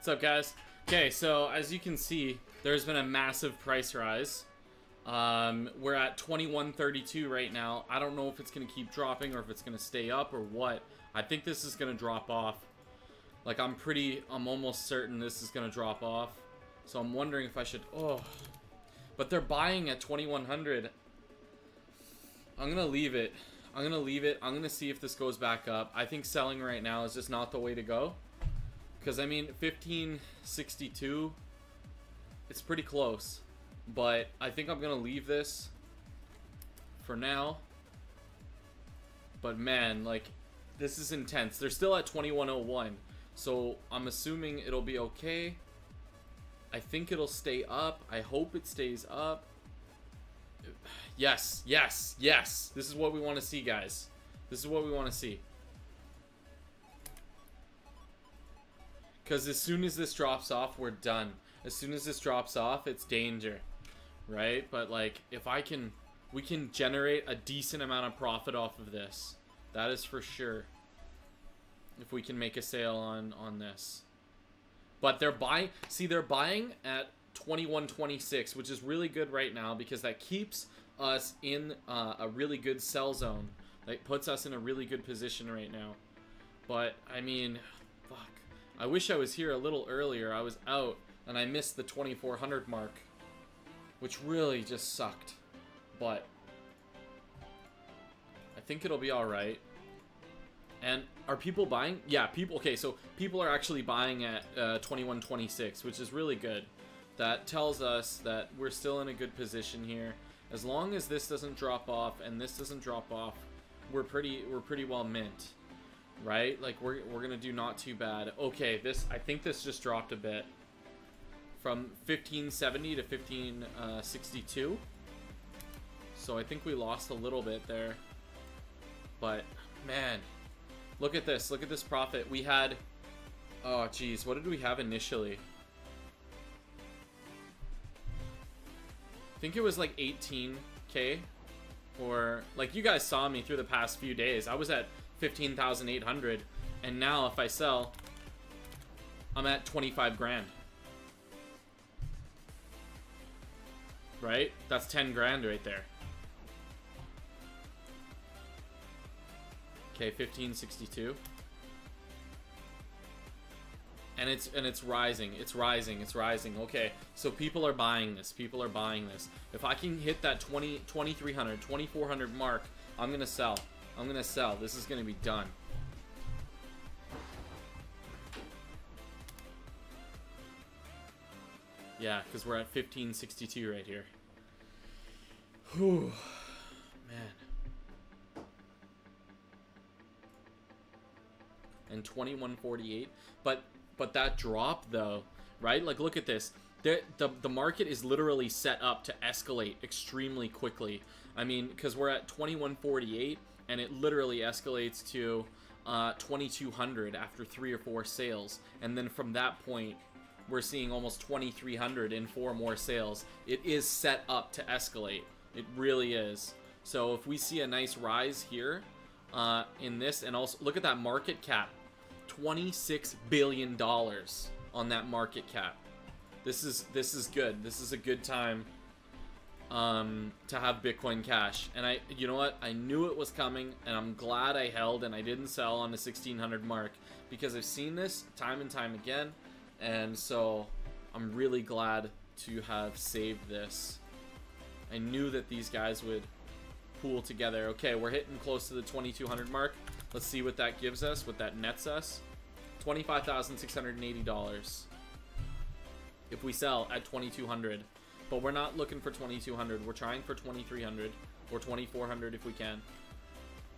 What's up, guys? Okay, so as you can see, there's been a massive price rise. We're at 21.32 right now. I don't know if it's going to keep dropping or if it's going to stay up or what. I think this is going to drop off. Like, I'm almost certain this is going to drop off. So I'm wondering if I should, but they're buying at 2100. I'm going to leave it. I'm going to leave it. I'm going to see if this goes back up. I think selling right now is just not the way to go. Because, I mean, 1562, it's pretty close. But I think I'm going to leave this for now. But, man, like, this is intense. They're still at 2101. So, I'm assuming it'll be okay. I think it'll stay up. I hope it stays up. Yes, yes, yes. This is what we want to see, guys. This is what we want to see. Because as soon as this drops off, we're done. As soon as this drops off, it's danger. Right? But, like, if we can generate a decent amount of profit off of this. That is for sure. If we can make a sale on this. But they're buying, they're buying at 21.26, which is really good right now because that keeps us in a really good sell zone. That puts us in a really good position right now. But, I mean, fuck. I wish I was here a little earlier. I was out and I missed the 2400 mark, which really just sucked. But I think it'll be alright. And are people buying? Yeah, people. Okay, so people are actually buying at 21.26, which is really good. That tells us that we're still in a good position here. As long as this doesn't drop off and this doesn't drop off, we're pretty well mint, right? Like we're gonna do not too bad. Okay, I think this just dropped a bit from 1570 to 1562. So I think we lost a little bit there, but man. Look at this. Look at this profit. We had... Oh, geez. What did we have initially? I think it was like 18K. Or... Like, you guys saw me through the past few days. I was at 15,800. And now, if I sell, I'm at 25 grand. Right? That's 10 grand right there. Okay, 1562. And it's rising. It's rising. It's rising. Okay, so people are buying this. People are buying this. If I can hit that 2300, 2400 mark, I'm going to sell. I'm going to sell. This is going to be done. Yeah, because we're at 1562 right here. Whew. Man. And 2148, but that drop though, right? Like, look at this. The market is literally set up to escalate extremely quickly. I mean, because we're at 2148 and it literally escalates to 2200 after 3 or 4 sales, and then from that point we're seeing almost 2300 in 4 more sales. It is set up to escalate. It really is. So if we see a nice rise here in this, and also look at that market cap, $26 billion on that market cap. This is good. This is a good time to have Bitcoin Cash. And you know what? I knew it was coming, and I'm glad I held and I didn't sell on the 1600 mark because I've seen this time and time again, and so I'm really glad to have saved this. I knew that these guys would pool together. Okay, we're hitting close to the 2200 mark. Let's see what that gives us, what that nets us. $25,680 if we sell at 2200. But we're not looking for 2200. We're trying for 2300 or 2400 if we can.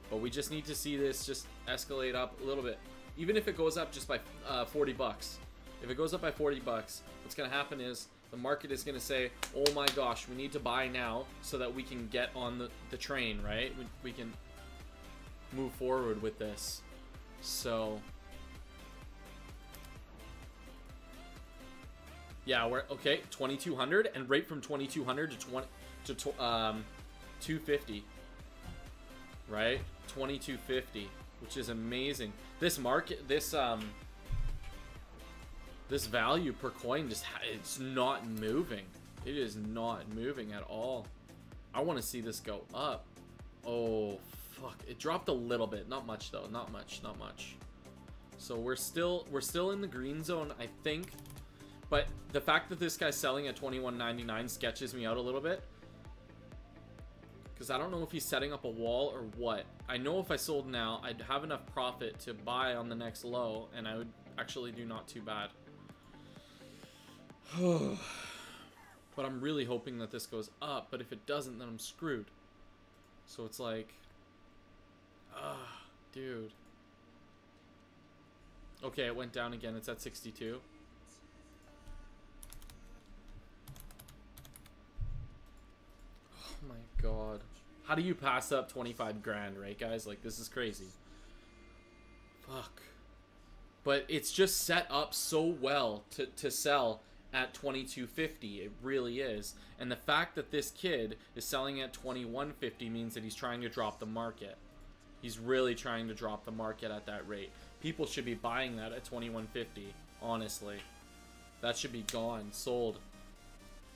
But we just need to see this just escalate up a little bit. Even if it goes up just by 40 bucks. If it goes up by 40 bucks, what's going to happen is the market is going to say, oh my gosh, we need to buy now so that we can get on the train, right? We can move forward with this. So yeah, we're okay, 2200, and right from 2200 to 250, right? 2250, which is amazing. This market, this This value per coin just, it's not moving. It is not moving at all. I want to see this go up. Oh, fuck. It dropped a little bit. Not much, though. Not much. Not much. So we're still in the green zone, I think. But the fact that this guy's selling at $21.99 sketches me out a little bit. Because I don't know if he's setting up a wall or what. I know if I sold now, I'd have enough profit to buy on the next low. And I would actually do not too bad. But I'm really hoping that this goes up. But if it doesn't, then I'm screwed. So it's like... dude. Okay, it went down again. It's at 62. Oh my god. How do you pass up 25 grand, right, guys? Like, this is crazy. Fuck. But it's just set up so well to sell at 22.50. It really is. And the fact that this kid is selling at 21.50 means that he's trying to drop the market. He's really trying to drop the market at that rate. People should be buying that at 21.50, honestly. That should be gone, sold.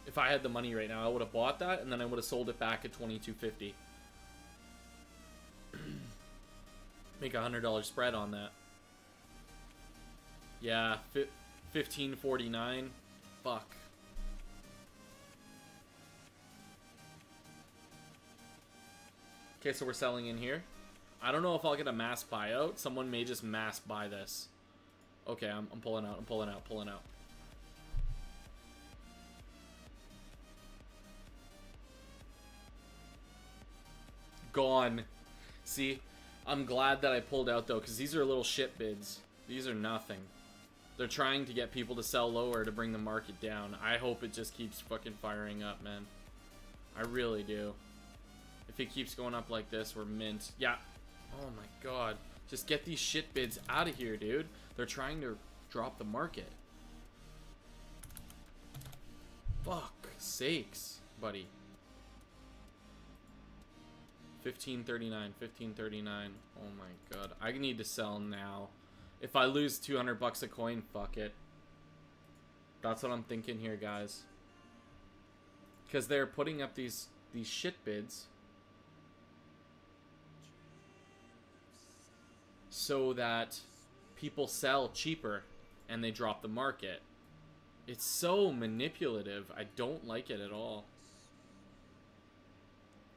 If I had the money right now, I would have bought that and then I would have sold it back at 22.50. Make $100 spread on that. Yeah, 15.49. Fuck. Okay, so we're selling in here. I don't know if I'll get a mass buyout. Someone may just mass buy this. Okay, I'm pulling out. I'm pulling out. Pulling out. Gone. See, I'm glad that I pulled out though, because these are little shit bids. These are nothing. They're trying to get people to sell lower to bring the market down. I hope it just keeps fucking firing up, man. I really do. If it keeps going up like this, we're mint. Yeah. Oh my god. Just get these shit bids out of here, dude. They're trying to drop the market. Fuck sakes, buddy. 15.39, 15.39. Oh my god. I need to sell now. If I lose 200 bucks a coin, fuck it. That's what I'm thinking here, guys. Because they're putting up these shit bids so that people sell cheaper and they drop the market. It's so manipulative. I don't like it at all.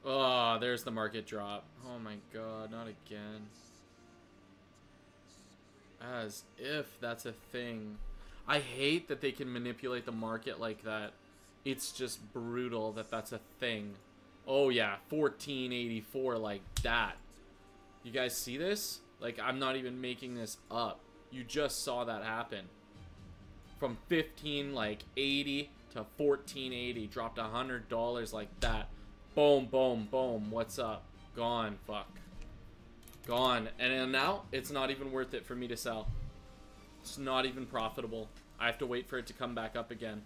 Oh, there's the market drop. Oh my god, not again. As if that's a thing. I hate that they can manipulate the market like that. It's just brutal that that's a thing. Oh yeah, 1484 like that. You guys see this? Like, I'm not even making this up. You just saw that happen. From 15 like 80 to 1480, dropped $100 like that. Boom, boom, boom. What's up? Gone. Fuck. Gone. And then now, it's not even worth it for me to sell. It's not even profitable. I have to wait for it to come back up again.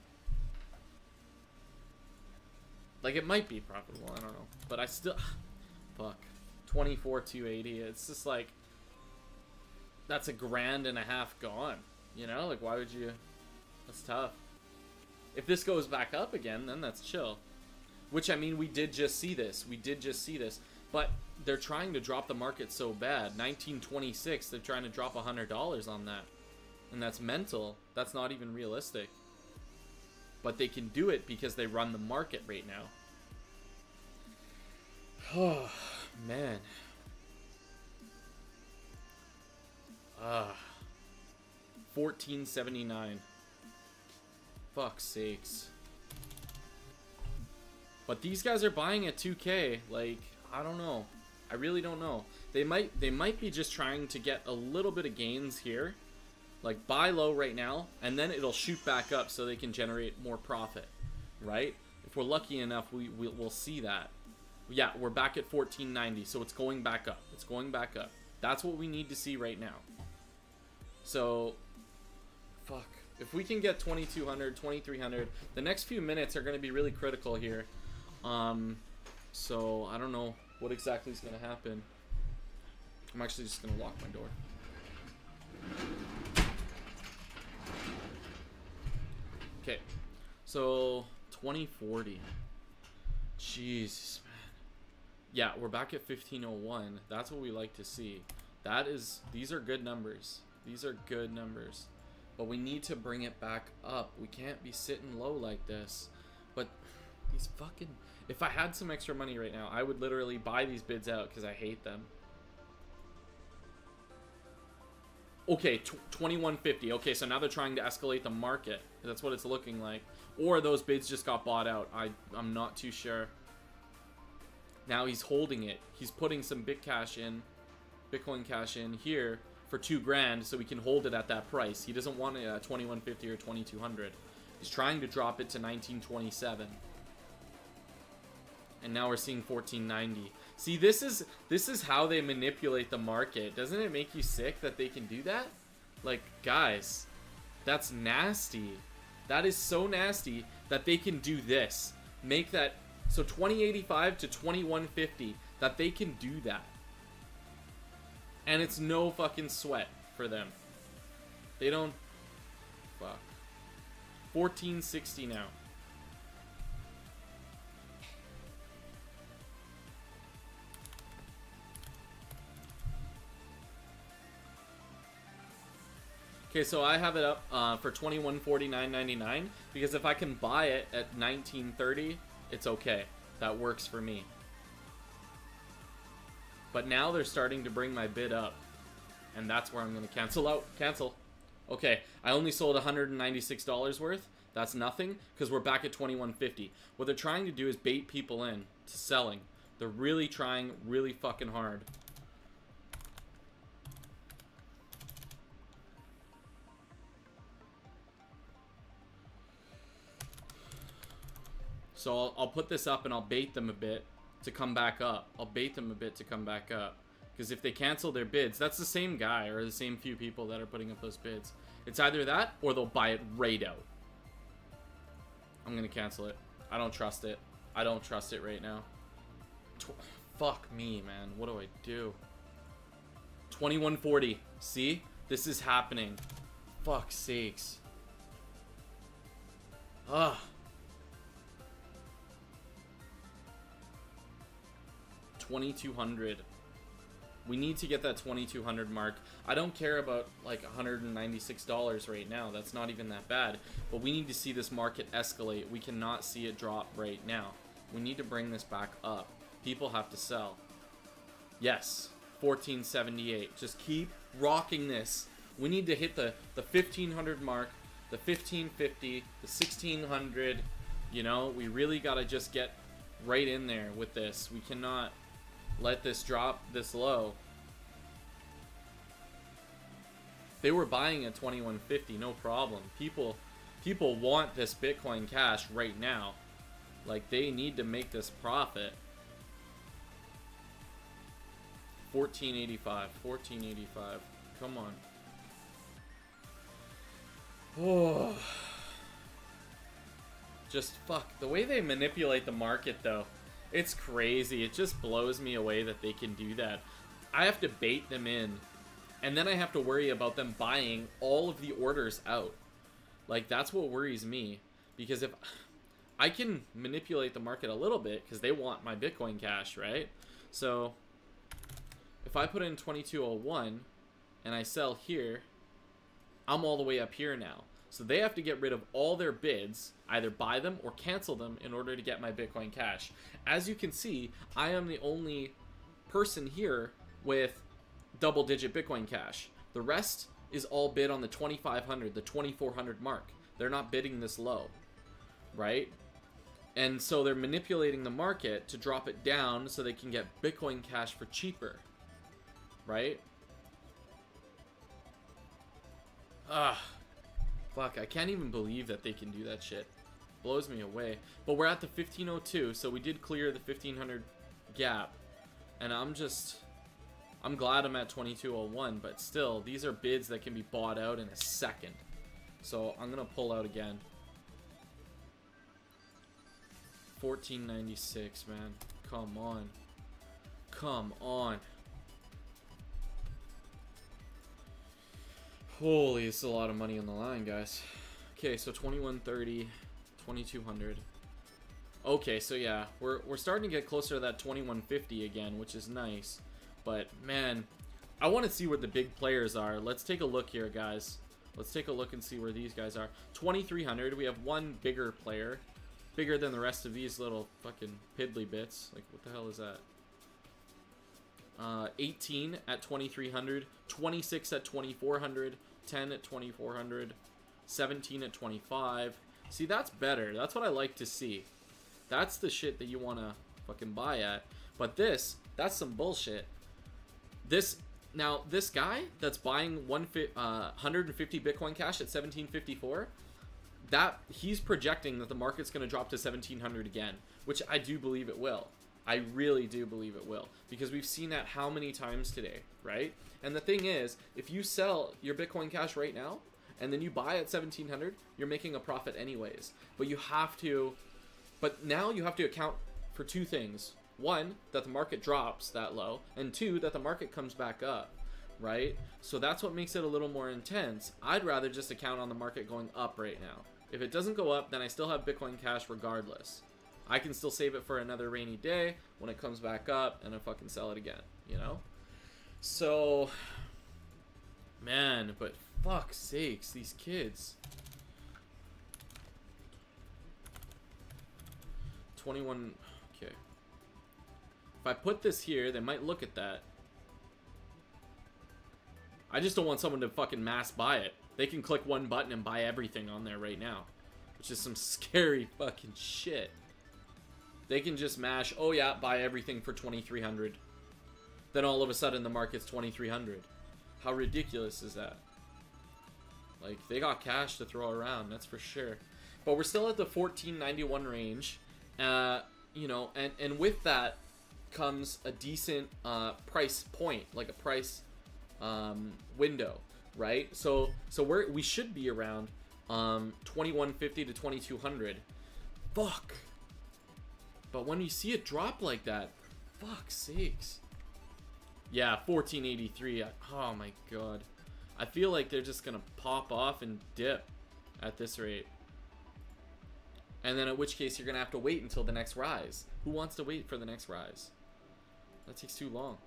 Like, it might be profitable. I don't know. But I still... Fuck. 24,280. It's just like... That's $1.5 grand gone. You know? Like, why would you... That's tough. If this goes back up again, then that's chill. Which, I mean, we did just see this. We did just see this. But they're trying to drop the market so bad. 1926, they're trying to drop $100 on that. And that's mental. That's not even realistic. But they can do it because they run the market right now. Oh, man. Ah. 1479. Fuck's sakes. But these guys are buying at 2K. Like, I don't know. I really don't know. They might be just trying to get a little bit of gains here. Like, buy low right now, and then it'll shoot back up so they can generate more profit, right? If we're lucky enough, we'll see that. Yeah, we're back at 1490, so it's going back up. It's going back up. That's what we need to see right now. So, fuck. If we can get 2200, 2300, the next few minutes are going to be really critical here. So, I don't know what exactly is going to happen. I'm actually just going to lock my door. Okay. So 2040. Jesus, man. Yeah, we're back at 1501. That's what we like to see. These are good numbers. These are good numbers. But we need to bring it back up. We can't be sitting low like this. But these fucking... If I had some extra money right now, I would literally buy these bids out because I hate them. Okay, 2150. Okay, so now they're trying to escalate the market. That's what it's looking like. Or those bids just got bought out. I'm not too sure. Now he's holding it. He's putting some Bitcoin cash in here for 2 grand so we can hold it at that price. He doesn't want it at 2150 or 2200. He's trying to drop it to 1927. And now we're seeing 1490. See, this is how they manipulate the market. Doesn't it make you sick that they can do that? Like, guys, that's nasty. That is so nasty that they can do this. Make that so 2085 to 2150, that they can do that. And it's no fucking sweat for them. They don't... Fuck. 1460 now. Okay, so I have it up for $2149.99 because if I can buy it at $19.30, it's okay. That works for me. But now they're starting to bring my bid up, and that's where I'm going to cancel out. Cancel. Okay, I only sold $196 worth. That's nothing because we're back at $21.50. What they're trying to do is bait people in to selling. They're really trying really fucking hard. So I'll put this up and I'll bait them a bit to come back up. I'll bait them a bit to come back up. Because if they cancel their bids, that's the same guy or the same few people that are putting up those bids. It's either that or they'll buy it right out. I'm going to cancel it. I don't trust it. I don't trust it right now. Fuck me, man. What do I do? 2140. See? This is happening. Fuck's sakes. Ugh. 2200. We need to get that 2200 mark. I don't care about like $196 right now. That's not even that bad. But we need to see this market escalate. We cannot see it drop right now. We need to bring this back up. People have to sell. Yes, 1478. Just keep rocking this. We need to hit the 1500 mark, the 1550, the 1600. You know, we really got to just get right in there with this. We cannot let this drop this low. They were buying at 2150, no problem. People want this Bitcoin Cash right now. Like, they need to make this profit. 1485, 1485. Come on. Oh. Just fuck. The way they manipulate the market, though, it's crazy. It just blows me away that they can do that. I have to bait them in, and then I have to worry about them buying all of the orders out. Like, that's what worries me. Because if I can manipulate the market a little bit, because they want my Bitcoin Cash, right? So if I put in 2201 and I sell here, I'm all the way up here now. So they have to get rid of all their bids, either buy them or cancel them in order to get my Bitcoin Cash. As you can see, I am the only person here with double-digit Bitcoin Cash. The rest is all bid on the 2500, the 2400 mark. They're not bidding this low, right? And so they're manipulating the market to drop it down so they can get Bitcoin Cash for cheaper, right? Fuck, I can't even believe that they can do that shit. Blows me away. But we're at the 1502, so we did clear the 1500 gap. And I'm glad I'm at 2201, but still, these are bids that can be bought out in a second. So I'm gonna pull out again. 1496, man. Come on. Come on. Holy, this is a lot of money on the line, guys. Okay, so 2130, 2200. Okay, so yeah, we're starting to get closer to that 2150 again, which is nice. But man, I want to see where the big players are. Let's take a look here, guys. Let's take a look and see where these guys are. 2300, we have one bigger player. Bigger than the rest of these little fucking piddly bits. Like, what the hell is that? 18 at 2300, 26 at 2400, 10 at 2400, 17 at 25. See, that's better. That's what I like to see. That's the shit that you want to fucking buy at. But this, that's some bullshit. Now, this guy that's buying 150 Bitcoin Cash at 1754, he's projecting that the market's going to drop to 1700 again, which I do believe it will. I really do believe it will, because we've seen that how many times today, right? And the thing is, if you sell your Bitcoin Cash right now and then you buy at 1700, you're making a profit anyways. But now you have to account for two things. One, that the market drops that low, and two, that the market comes back up, right? So that's what makes it a little more intense. I'd rather just account on the market going up right now. If it doesn't go up, then I still have Bitcoin Cash regardless. I can still save it for another rainy day when it comes back up, and I fucking sell it again, you know? So, man, but fuck's sakes, these kids. 21, okay. If I put this here, they might look at that. I just don't want someone to fucking mass buy it. They can click one button and buy everything on there right now, which is some scary fucking shit. They can just mash, oh yeah, buy everything for 2300. Then all of a sudden the market's 2300. How ridiculous is that? Like, they got cash to throw around, that's for sure. But we're still at the 1491 range. You know, and with that comes a decent price point, like a price window, right? So we should be around 2150 to 2200. Fuck. But when you see it drop like that, fuck's sakes. Yeah, 1483. Oh my god. I feel like they're just gonna pop off and dip at this rate. And then in which case you're gonna have to wait until the next rise. Who wants to wait for the next rise? That takes too long.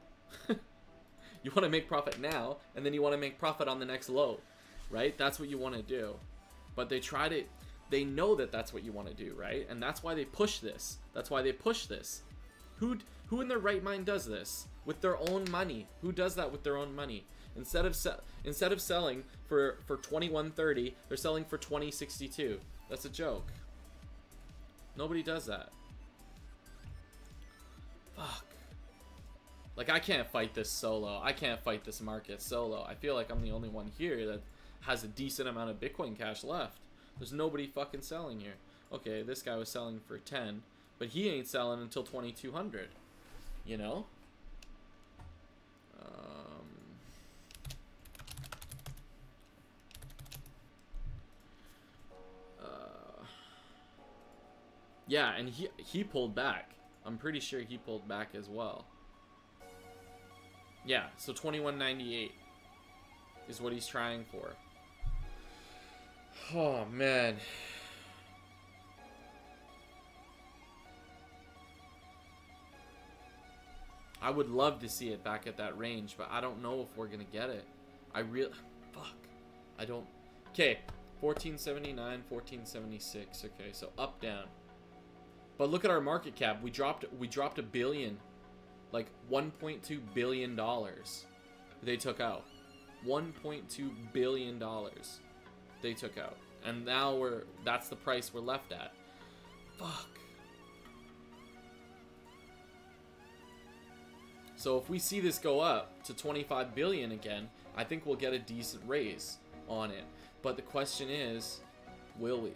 You want to make profit now, and then you want to make profit on the next low, right? That's what you want to do. But they know that that's what you want to do, right? And that's why they push this. That's why they push this. Who in their right mind does this with their own money? Who does that with their own money? Instead of selling for 2130, they're selling for 2062. That's a joke. Nobody does that. Fuck. Like, I can't fight this solo. I can't fight this market solo. I feel like I'm the only one here that has a decent amount of Bitcoin Cash left. There's nobody fucking selling here. Okay, this guy was selling for 10, but he ain't selling until 2200. You know? Yeah, and he pulled back. I'm pretty sure he pulled back as well. Yeah, so 2198 is what he's trying for. Oh, man. I would love to see it back at that range, but I don't know if we're going to get it. Fuck. I don't... Okay, 1479, 1476. Okay, so up, down. But look at our market cap. We dropped a billion. Like $1.2 billion they took out. $1.2 billion they took out. And now that's the price we're left at. Fuck. So if we see this go up to 25 billion again, I think we'll get a decent raise on it. But the question is, will we?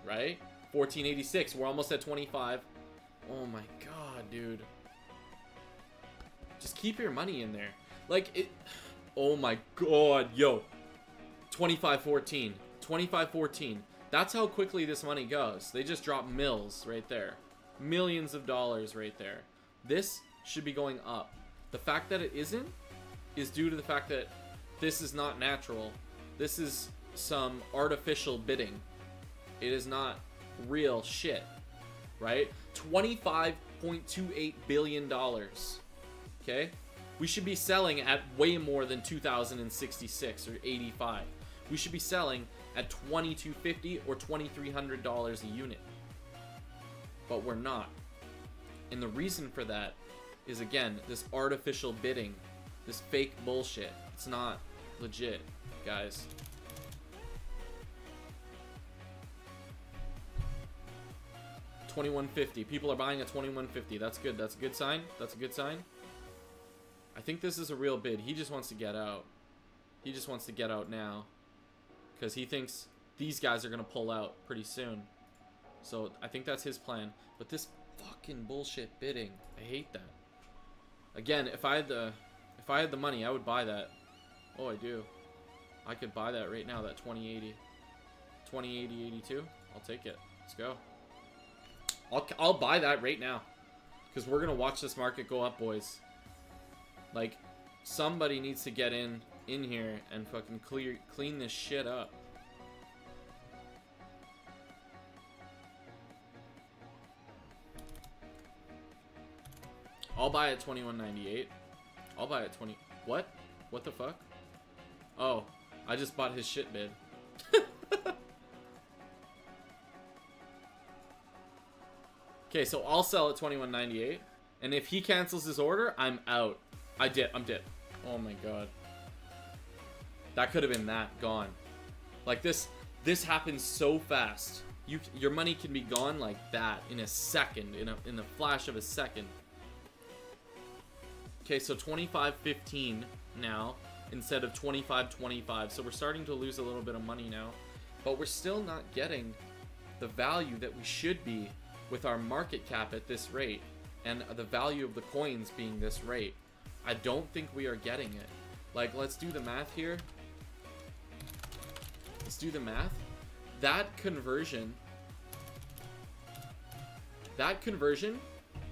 Right? 1486, we're almost at 25. Oh my god, dude. Just keep your money in there. Like, it... Oh my god, yo. 2514. 2514. That's how quickly this money goes. They just drop mills right there. Millions of dollars right there. This should be going up. The fact that it isn't is due to the fact that this is not natural. This is some artificial bidding. It is not real shit, right? $25.28 billion. Okay? We should be selling at way more than 2,066 or 85. We should be selling at $2,250 or $2,300 a unit. But we're not. And the reason for that is, again, this artificial bidding, this fake bullshit. It's not legit, guys. $2,150. People are buying at $2,150. That's good. That's a good sign. That's a good sign. I think this is a real bid. He just wants to get out. He just wants to get out now, because he thinks these guys are gonna pull out pretty soon. So I think that's his plan. But this fucking bullshit bidding, I hate that. Again, if I had the money, I would buy that. Oh, I do. I could buy that right now. That 2080, 82. I'll take it. Let's go. I'll buy that right now, because we're gonna watch this market go up, boys. Like, somebody needs to get in here and fucking clean this shit up. I'll buy at $21.98. I'll buy at 20. What? What the fuck? Oh, I just bought his shit bid. Okay, so I'll sell at $21.98, and if he cancels his order, I'm out. I'm dip. Oh my god. That could have been that gone. Like this happens so fast. Your money can be gone like that in a second, in the flash of a second. Okay, so 25.15 now instead of 25.25. So we're starting to lose a little bit of money now, but we're still not getting the value that we should be with our market cap at this rate and the value of the coins being this rate. I don't think we are getting it. Like, let's do the math here. Let's do the math. That conversion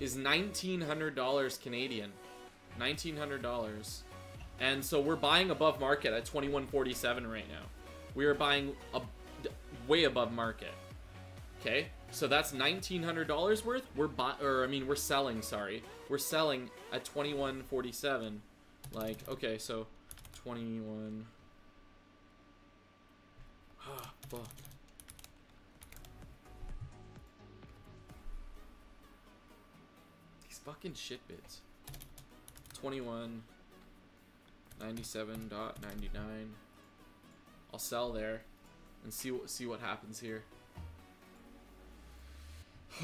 is $1,900 Canadian. $1,900. And so we're buying above market at 21.47 right now. We are buying way above market. Okay? So that's $1,900 worth. We're selling, sorry. We're selling at 21.47. Like, okay, so 21. Ah, fuck. These fucking shit bids. 21.97.99. I'll sell there and see what happens here.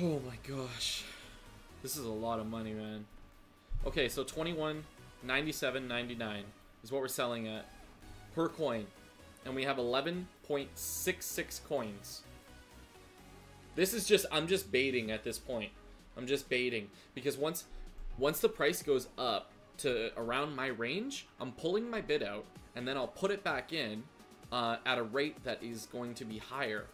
Oh my gosh. This is a lot of money, man. Okay, so 21.97.99 is what we're selling at per coin. And we have 11.66 coins. This is just, I'm just baiting at this point. I'm just baiting. Because once the price goes up to around my range, I'm pulling my bid out. And then I'll put it back in at a rate that is going to be higher.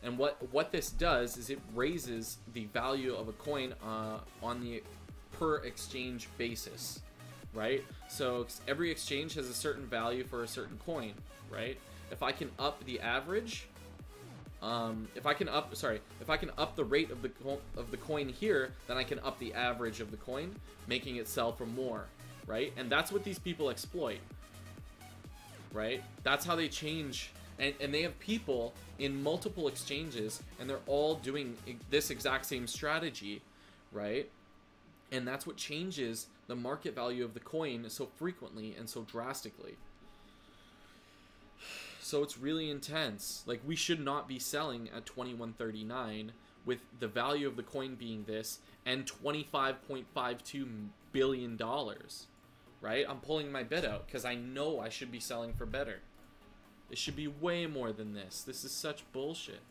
And what this does is it raises the value of a coin on the per exchange basis, right? So every exchange has a certain value for a certain coin, right? If I can up the average, if I can up the rate of the coin here, then I can up the average of the coin, making it sell for more, right? And that's what these people exploit, right? That's how they change. And they have people in multiple exchanges, and they're all doing this exact same strategy, right? And that's what changes the market value of the coin so frequently and so drastically. So it's really intense. Like, we should not be selling at 21.39 with the value of the coin being this and $25.52 billion, right? I'm pulling my bid out because I know I should be selling for better. It should be way more than this. This is such bullshit.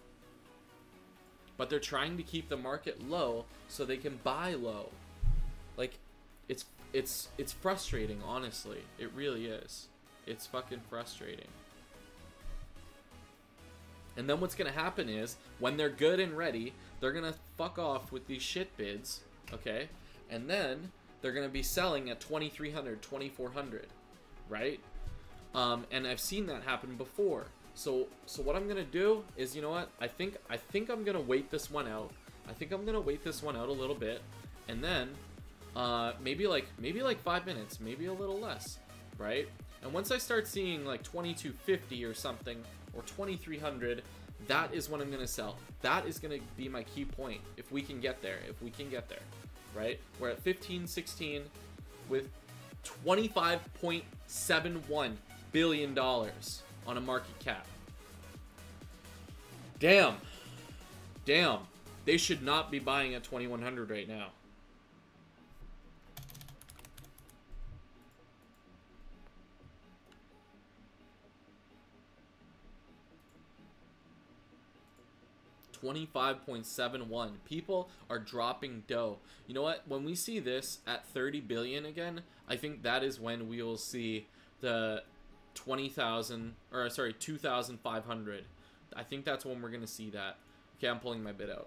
But they're trying to keep the market low so they can buy low. Like, it's frustrating, honestly. It really is. It's fucking frustrating. And then what's gonna happen is, when they're good and ready, they're gonna fuck off with these shit bids, okay? And then they're gonna be selling at 2,300, 2,400, right? And I've seen that happen before. So what I'm gonna do is, you know what? I think I'm gonna wait this one out. I think I'm gonna wait this one out a little bit, and then maybe like 5 minutes, maybe a little less, right? And once I start seeing like 2250 or something, or 2300, that is when I'm gonna sell. That is gonna be my key point. If we can get there, right? We're at 1516 with $25.71 billion on a market cap. Damn. They should not be buying at 2100 right now. $25.71. People are dropping dough. You know what? When we see this at 30 billion again, I think that is when we will see the 2,500. I think that's when we're gonna see that. Okay, I'm pulling my bid out.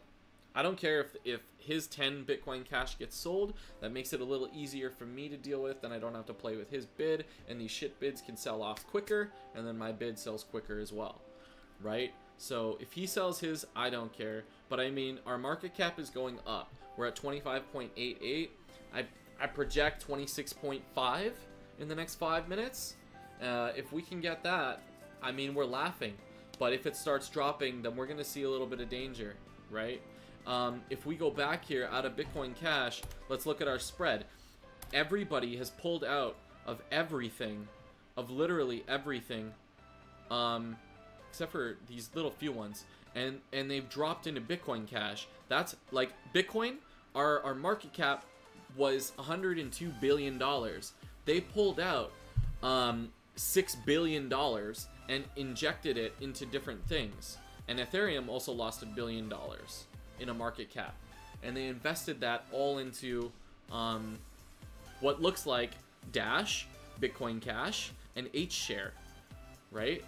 I don't care if his 10 Bitcoin Cash gets sold. That makes it a little easier for me to deal with. Then I don't have to play with his bid, and these shit bids can sell off quicker, and then my bid sells quicker as well, right? So if he sells his, I don't care. But I mean, our market cap is going up. We're at 25.88. I project 26.5 in the next 5 minutes. If we can get that, I mean, we're laughing. But if it starts dropping, then we're going to see a little bit of danger, right? If we go back here out of Bitcoin Cash, let's look at our spread. Everybody has pulled out of everything, of literally everything, except for these little few ones, and they've dropped into Bitcoin Cash. That's like Bitcoin, our market cap was $102 billion. They pulled out $6 billion and injected it into different things. And Ethereum also lost $1 billion in a market cap, and they invested that all into what looks like Dash, Bitcoin Cash, and H-Share, right?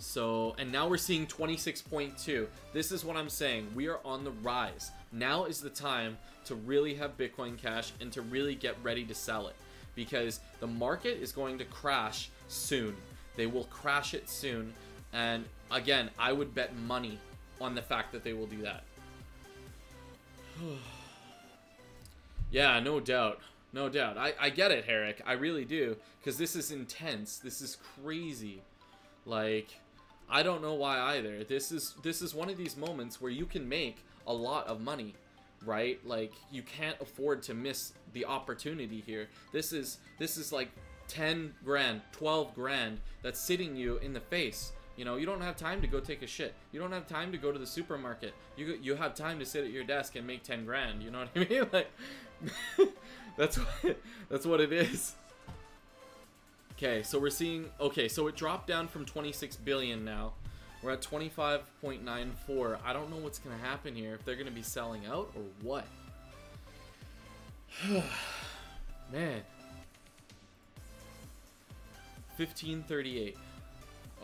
So, and now we're seeing 26.2. This is what I'm saying. We are on the rise. Now is the time to really have Bitcoin Cash and to really get ready to sell it, because the market is going to crash soon. They will crash it soon. And again, I would bet money on the fact that they will do that. Yeah, no doubt. No doubt. I get it, Herrick. I really do. Because this is intense. This is crazy. Like, I don't know why either. This is one of these moments where you can make a lot of money, right? Like, you can't afford to miss the opportunity here. This is like 10 grand, 12 grand that's sitting you in the face. You know, you don't have time to go take a shit. You don't have time to go to the supermarket. You have time to sit at your desk and make 10 grand. You know what I mean? Like, that's what it is. Okay, so we're seeing, okay, so it dropped down from 26 billion now. We're at 25.94. I don't know what's going to happen here, if they're going to be selling out or what. Man. 1538.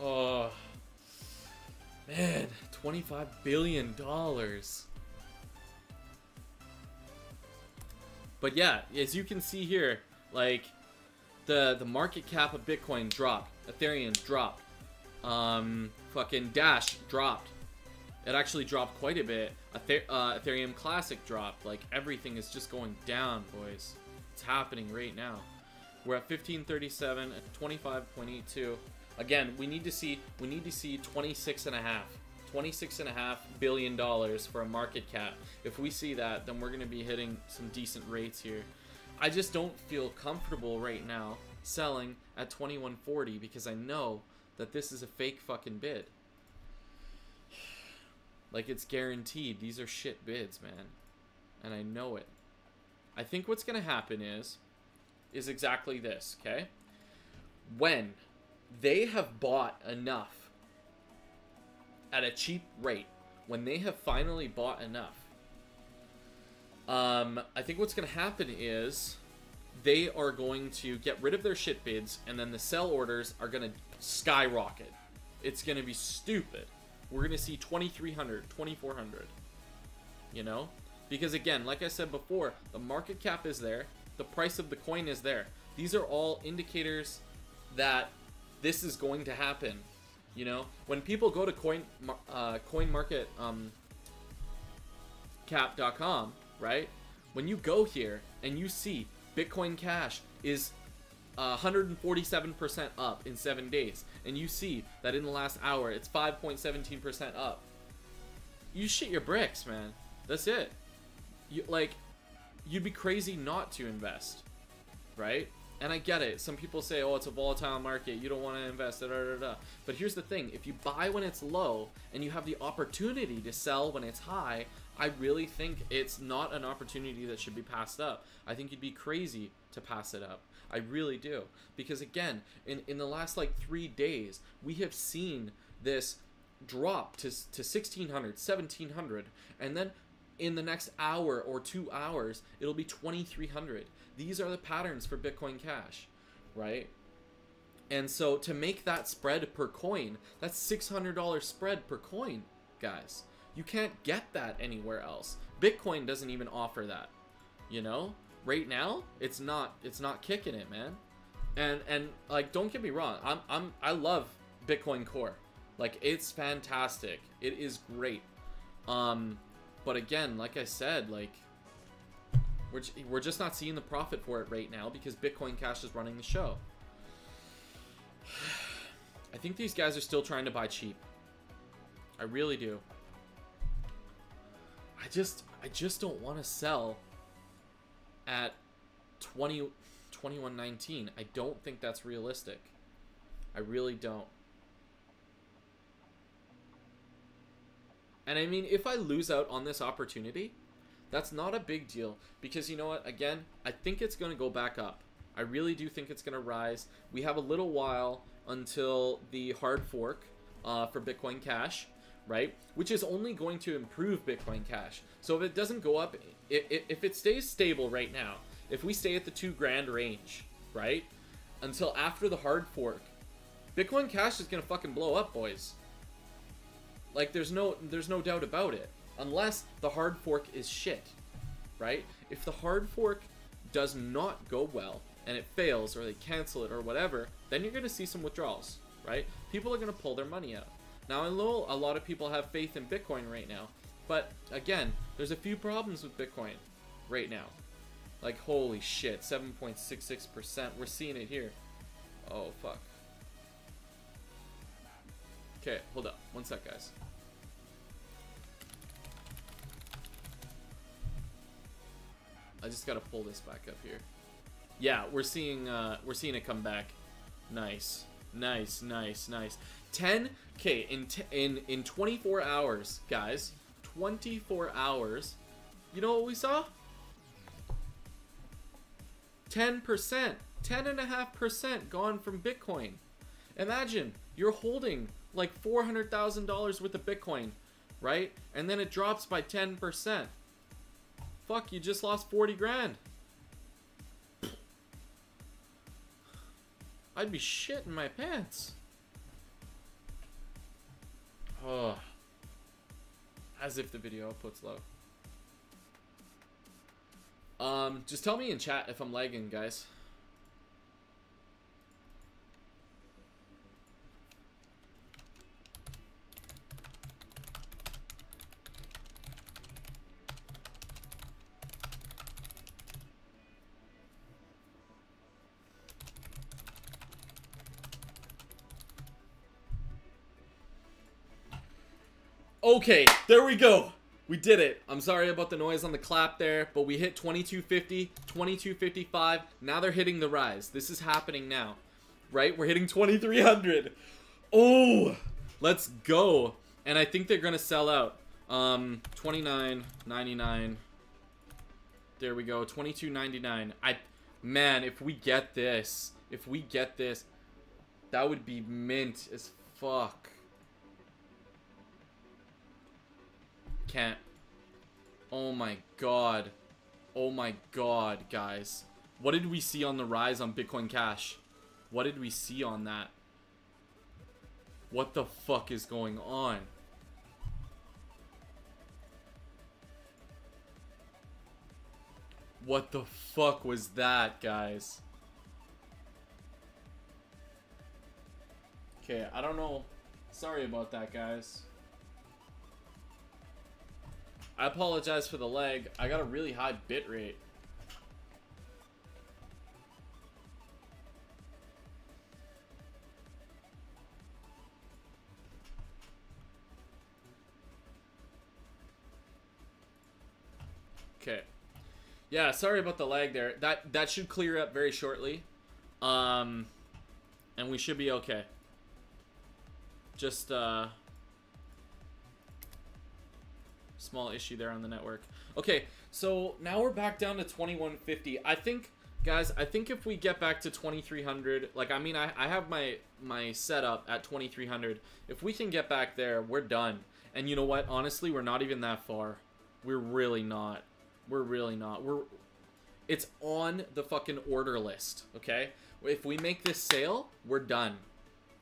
Oh. Man, $25 billion. But yeah, as you can see here, like, the market cap of Bitcoin dropped. Ethereum dropped. Fucking Dash dropped. It actually dropped quite a bit. Ethereum Classic dropped. Like, everything is just going down, boys. It's happening right now. We're at 1537 at 25.82. Again, we need to see $26.5 billion for a market cap. If we see that, then we're going to be hitting some decent rates here. I just don't feel comfortable right now selling at 2140 because I know that this is a fake fucking bid. Like, it's guaranteed. These are shit bids, man. And I know it. I think what's going to happen is exactly this, okay? When they have bought enough at a cheap rate, when they have finally bought enough, I think what's going to happen is they are going to get rid of their shit bids, and then the sell orders are going to skyrocket. It's going to be stupid. We're going to see 2,300, 2,400, you know? Because again, like I said before, the market cap is there. The price of the coin is there. These are all indicators that this is going to happen. You know, when people go to coinmarket cap.com, right? When you go here and you see Bitcoin Cash is 147% up in 7 days, and you see that in the last hour it's 5.17% up, you shit your bricks, man. That's it. You'd be crazy not to invest, right? And I get it. Some people say, oh, it's a volatile market, you don't want to invest, da, da, da, da. But here's the thing. If you buy when it's low and you have the opportunity to sell when it's high, I really think it's not an opportunity that should be passed up. I think you'd be crazy to pass it up. I really do. Because again, in the last like 3 days, we have seen this drop to 1600, 1700, and then in the next hour or 2 hours, it'll be 2300. These are the patterns for Bitcoin Cash, right? And so to make that spread per coin, that's $600 spread per coin, guys. You can't get that anywhere else. Bitcoin doesn't even offer that, you know? Right now, it's not kicking it, man. And like, don't get me wrong, I love Bitcoin Core. Like, it's fantastic. It is great. But again, like I said, like, we're just not seeing the profit for it right now because Bitcoin Cash is running the show. I think these guys are still trying to buy cheap. I really do. I just don't want to sell at 21.19. I don't think that's realistic. I really don't. And I mean, if I lose out on this opportunity, that's not a big deal, because you know what, again, I think it's going to go back up. I really do think it's going to rise. We have a little while until the hard fork for Bitcoin Cash, right? Which is only going to improve Bitcoin Cash. So if it doesn't go up, if it stays stable right now, if we stay at the $2,000 range, right, until after the hard fork, Bitcoin Cash is going to fucking blow up, boys. Like, there's no doubt about it. Unless the hard fork is shit, right? If the hard fork does not go well, and it fails, or they cancel it, or whatever, then you're going to see some withdrawals, right? People are going to pull their money out. Now, I know a lot of people have faith in Bitcoin right now, but again, there's a few problems with Bitcoin right now. Like, holy shit, 7.66%. We're seeing it here. Oh, fuck. Okay, hold up. One sec, guys. I just gotta pull this back up here. Yeah, we're seeing it come back. Nice, nice, nice, nice. 10K in 24 hours, guys. 24 hours. You know what we saw? 10%, 10.5% gone from Bitcoin. Imagine you're holding like $400,000 worth of Bitcoin, right? And then it drops by 10%. Fuck, you just lost 40 grand. I'd be shitting my pants. Oh. As if the video output's low. Just tell me in chat if I'm lagging, guys. Okay, there we go. We did it. I'm sorry about the noise on the clap there, but we hit 2250, 2255. Now they're hitting the rise. This is happening now, right? We're hitting 2300. Oh, let's go. And I think they're going to sell out. 29.99. There we go. 22.99. Man, if we get this, that would be mint as fuck. Can't. Oh my god. Oh my god, guys. What did we see on the rise on Bitcoin Cash? What did we see on that? What the fuck is going on? What the fuck was that, guys? Okay, I don't know Sorry about that, guys. I apologize for the lag. I got a really high bit rate. Okay. Yeah, sorry about the lag there. That should clear up very shortly. And we should be okay. Just small issue there on the network. Okay, so now we're back down to 2150. I think, guys, if we get back to 2300, like, I mean, I have my setup at 2300. If we can get back there, we're done. And you know what? Honestly, we're not even that far. We're really not. We're really not. It's on the fucking order list, okay? If we make this sale, we're done.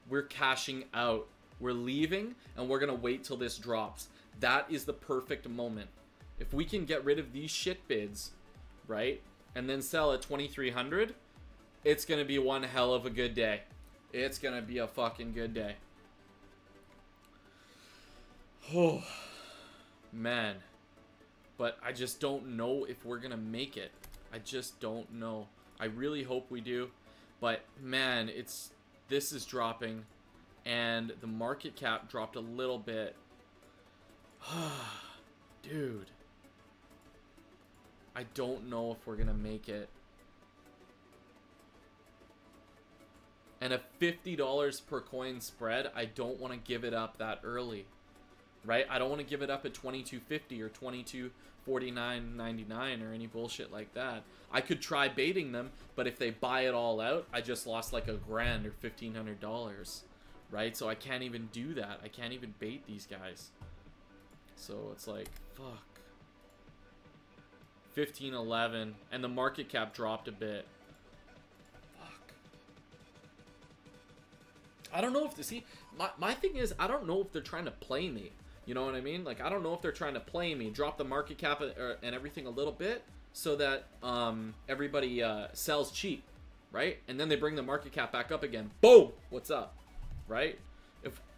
We're cashing out. We're leaving, and we're gonna wait till this drops. That is the perfect moment. If we can get rid of these shit bids, right, and then sell at 2300, it's gonna be one hell of a good day. It's gonna be a fucking good day. Oh, man. But I just don't know if we're gonna make it. I just don't know. I really hope we do. But man, this is dropping, and the market cap dropped a little bit. Dude, I don't know if we're gonna make it. And a $50 per coin spread, I don't want to give it up that early, right? I don't want to give it up at 22.50 or 22.49.99 or any bullshit like that. I could try baiting them, but if they buy it all out, I just lost like $1,000 or $1,500, right? So I can't even do that. I can't even bait these guys. So it's like, fuck. 15.11, and the market cap dropped a bit. Fuck. I don't know if my thing is, I don't know if they're trying to play me. You know what I mean? Like, I don't know if they're trying to play me, drop the market cap and everything a little bit so that everybody sells cheap, right? And then they bring the market cap back up again. Boom! What's up? Right?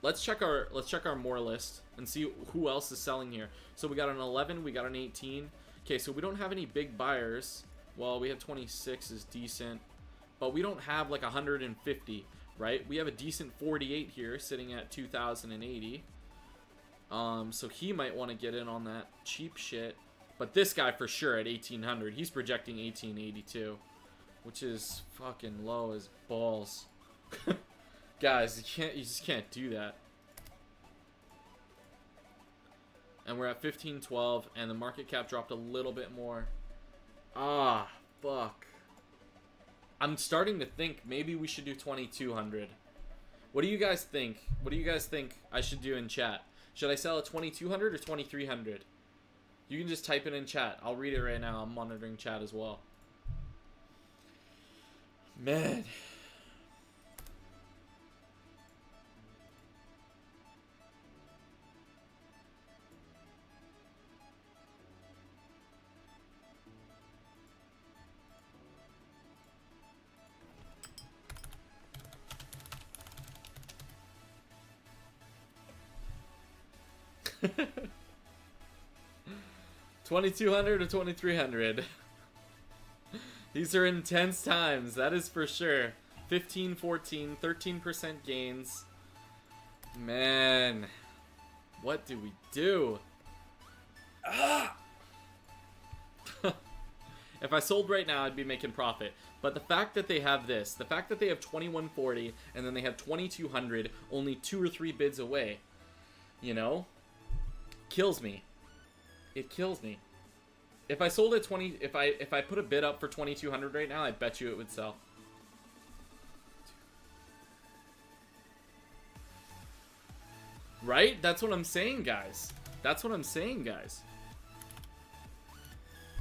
Let's check our more list and see who else is selling here. So we got an 11, we got an 18. Okay, so we don't have any big buyers. Well, we have 26 is decent, but we don't have like 150, right? We have a decent 48 here sitting at 2,080. So he might want to get in on that cheap shit. But this guy for sure at 1,800, he's projecting 1,882, which is fucking low as balls. Guys, you just can't do that. And we're at 1512, and the market cap dropped a little bit more. Ah, fuck. I'm starting to think maybe we should do 2200. What do you guys think? What do you guys think I should do in chat? Should I sell at 2200 or 2300? You can just type it in chat. I'll read it right now. I'm monitoring chat as well. Man. $2,200 or 2,300. These are intense times, that is for sure. 15, 14, 13% gains. Man, what do we do? Ah! If I sold right now, I'd be making profit. But the fact that they have this, the fact that they have 2140 and then they have 2200, only 2 or 3 bids away, you know, kills me. It kills me. If I sold at if I put a bid up for 2200 right now, I bet you it would sell. Right? That's what I'm saying, guys. That's what I'm saying, guys.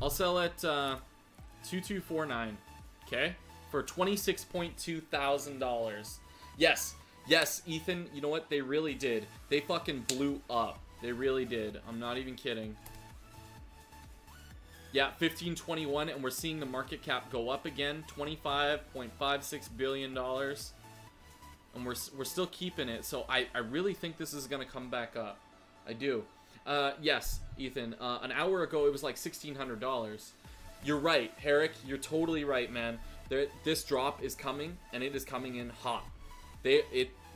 I'll sell at 2249, okay? For $26.2 thousand. Yes. Yes, Ethan, you know what? They really did. They fucking blew up. They really did. I'm not even kidding. Yeah, 1521, and we're seeing the market cap go up again. $25.56 billion. and we're still keeping it. So I really think this is gonna come back up. I do. Yes, Ethan. An hour ago it was like $1,600. You're right, Herrick. You're totally right, man. This drop is coming, and it is coming in hot. They're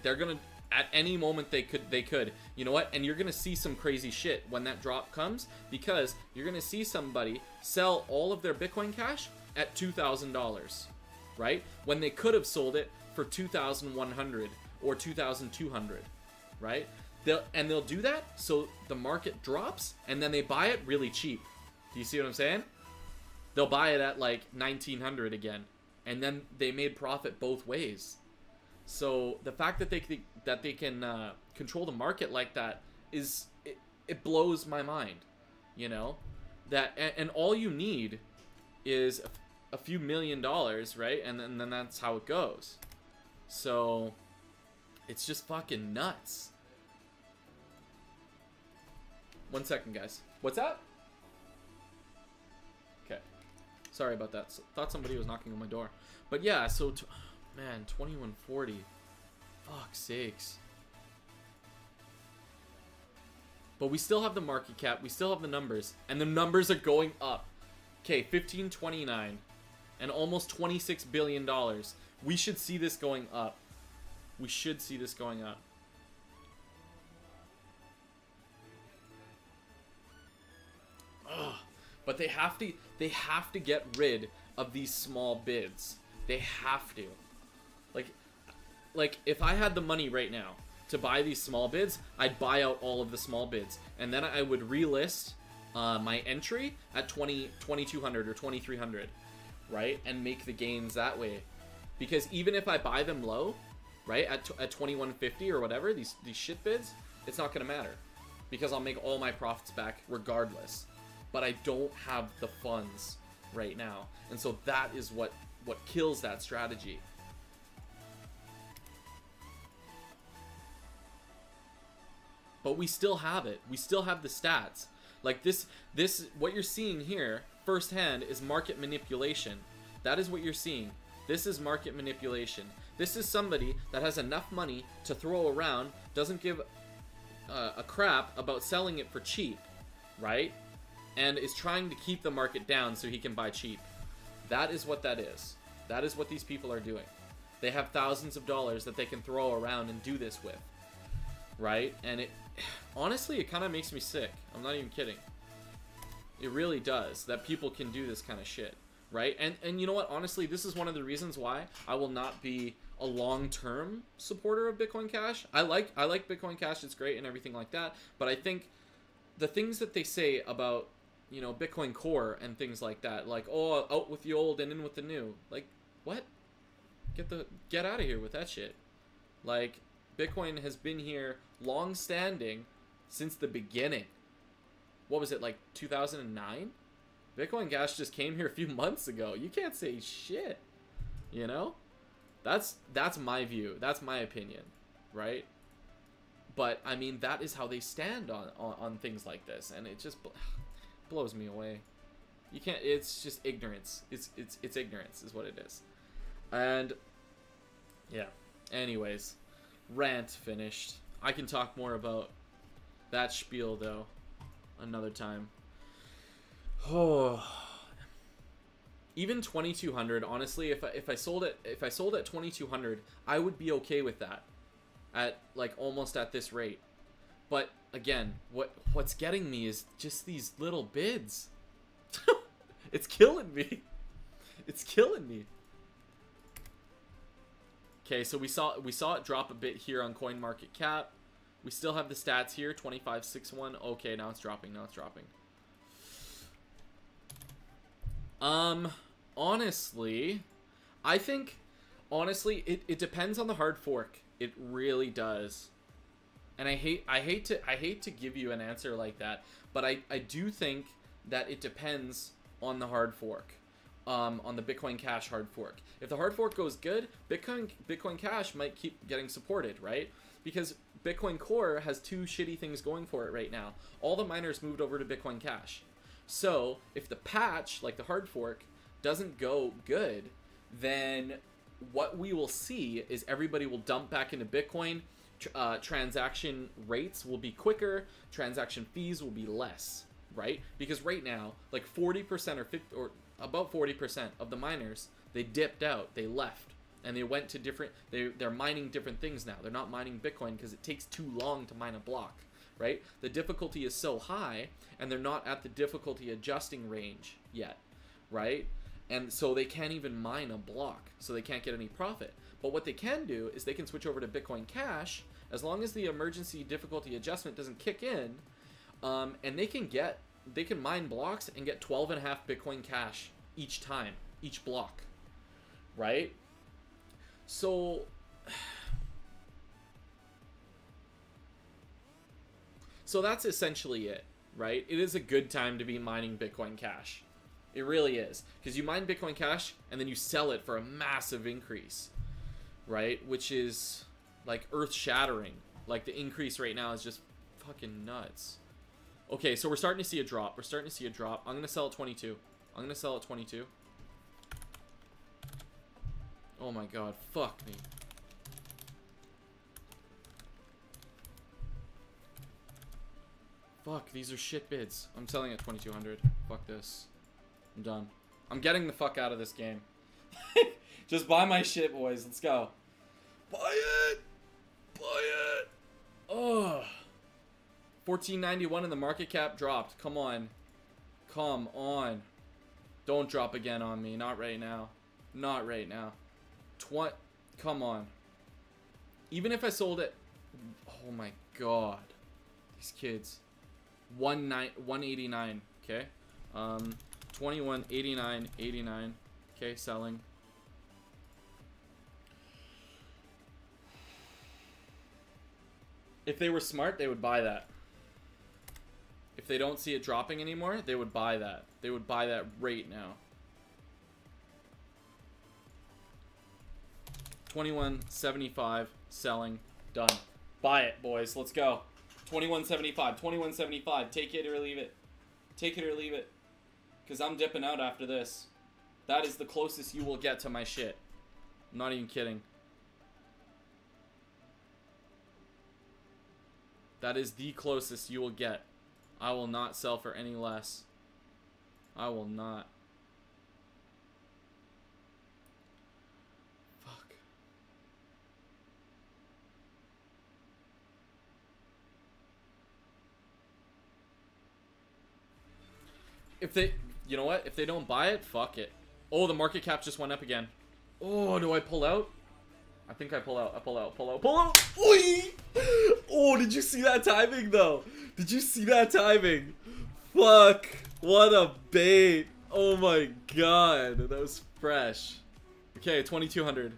gonna, at any moment they could. You know what? And you're gonna see some crazy shit when that drop comes, because you're gonna see somebody sell all of their Bitcoin Cash at $2,000, right? When they could have sold it for $2,100 or $2,200, right? They'll do that so the market drops, and then they buy it really cheap. Do you see what I'm saying? They'll buy it at like 1900 again, and then they made profit both ways. So the fact that they can control the market like that is it blows my mind, you know. That and all you need is a few $1 million, right? And then that's how it goes. So it's just fucking nuts. 1 second, guys. What's that? Okay. Sorry about that. Thought somebody was knocking on my door. But yeah, so man, 2140. Fuck's sakes. But we still have the market cap. We still have the numbers. And the numbers are going up. Okay, 1529. And almost $26 billion. We should see this going up. We should see this going up. Ugh. But they have to get rid of these small bids. They have to. Like if I had the money right now to buy these small bids, I'd buy out all of the small bids, and then I would relist my entry at 2200 or 2300, right? And make the gains that way. Because even if I buy them low, right, at 2150 or whatever, these shit bids, it's not gonna matter, because I'll make all my profits back regardless. But I don't have the funds right now, and so that is what kills that strategy. But we still have it. We still have the stats. Like this what you're seeing here firsthand is market manipulation. That is what you're seeing. This is market manipulation. This is somebody that has enough money to throw around, doesn't give a crap about selling it for cheap, right? And is trying to keep the market down so he can buy cheap. That is what that is. That is what these people are doing. They have thousands of dollars that they can throw around and do this with, right? And it, honestly, it kind of makes me sick. I'm not even kidding. It really does, that people can do this kind of shit, right? And you know what? Honestly, this is one of the reasons why I will not be a long-term supporter of Bitcoin Cash. I like Bitcoin Cash. It's great and everything like that. But I think the things that they say about, you know, Bitcoin Core and things like that, like, oh, out with the old and in with the new. Like, what? Get out of here with that shit. Like, Bitcoin has been here long-standing since the beginning. What was it, like 2009? Bitcoin Cash just came here a few months ago. You can't say shit, you know? That's my view. That's my opinion, right? But I mean, that is how they stand on things like this, and it just blows me away. You can't. It's just ignorance. It's ignorance is what it is. And yeah. Anyways, rant finished. I can talk more about that spiel though another time. Oh, even 2200. Honestly, if I sold it at 2200, I would be okay with that. At like almost at this rate. But again, what's getting me is just these little bids. It's killing me. It's killing me. Okay, so we saw it drop a bit here on CoinMarketCap. We still have the stats here, 2561. Okay, now it's dropping. Now it's dropping. Honestly, I think it depends on the hard fork. It really does. And I hate to give you an answer like that, but I do think that it depends on the hard fork, on the Bitcoin Cash hard fork. If the hard fork goes good, Bitcoin Cash might keep getting supported, right? Because Bitcoin Core has two shitty things going for it right now. All the miners moved over to Bitcoin Cash. So if the patch, like the hard fork, doesn't go good, then what we will see is everybody will dump back into Bitcoin. Transaction rates will be quicker. Transaction fees will be less, right? Because right now, like 40% or 50 or about 40% of the miners, they dipped out, they left, and they went to different. They're mining different things now. They're not mining Bitcoin because it takes too long to mine a block, right? The difficulty is so high, and they're not at the difficulty adjusting range yet, right? And so they can't even mine a block, so they can't get any profit. But what they can do is they can switch over to Bitcoin Cash as long as the emergency difficulty adjustment doesn't kick in, and they can mine blocks and get 12.5 Bitcoin Cash each time, each block, right? So that's essentially it, right? It is a good time to be mining Bitcoin Cash. It really is, because you mine Bitcoin Cash and then you sell it for a massive increase, right? Which is like earth-shattering. Like the increase right now is just fucking nuts. Okay, so we're starting to see a drop. I'm gonna sell at 22. Oh my god, fuck me. Fuck, these are shit bids. I'm selling at 2200. Fuck this. I'm done. I'm getting the fuck out of this game. Just buy my shit, boys. Let's go. Buy it! Buy it! Ugh. 1491 and the market cap dropped. Come on. Come on. Don't drop again on me. Not right now. Not right now. Come on. Even if I sold it... Oh my god. These kids. 189. Okay. 21, 89, 89. Okay, selling. If they were smart, they would buy that. If they don't see it dropping anymore, they would buy that. They would buy that right now. 21.75, selling, done. Buy it, boys. Let's go. 21.75, 21.75. Take it or leave it. Take it or leave it. Because I'm dipping out after this. That is the closest you will get to my shit. I'm not even kidding. That is the closest you will get. I will not sell for any less. I will not. Fuck. If they... You know what? If they don't buy it, fuck it. Oh, the market cap just went up again. Oh, do I pull out? I think I pull out. I pull out. Pull out. Pull out. Oy! Oh, did you see that timing, though? Did you see that timing? Fuck. What a bait. Oh, my God. That was fresh. Okay, 2200.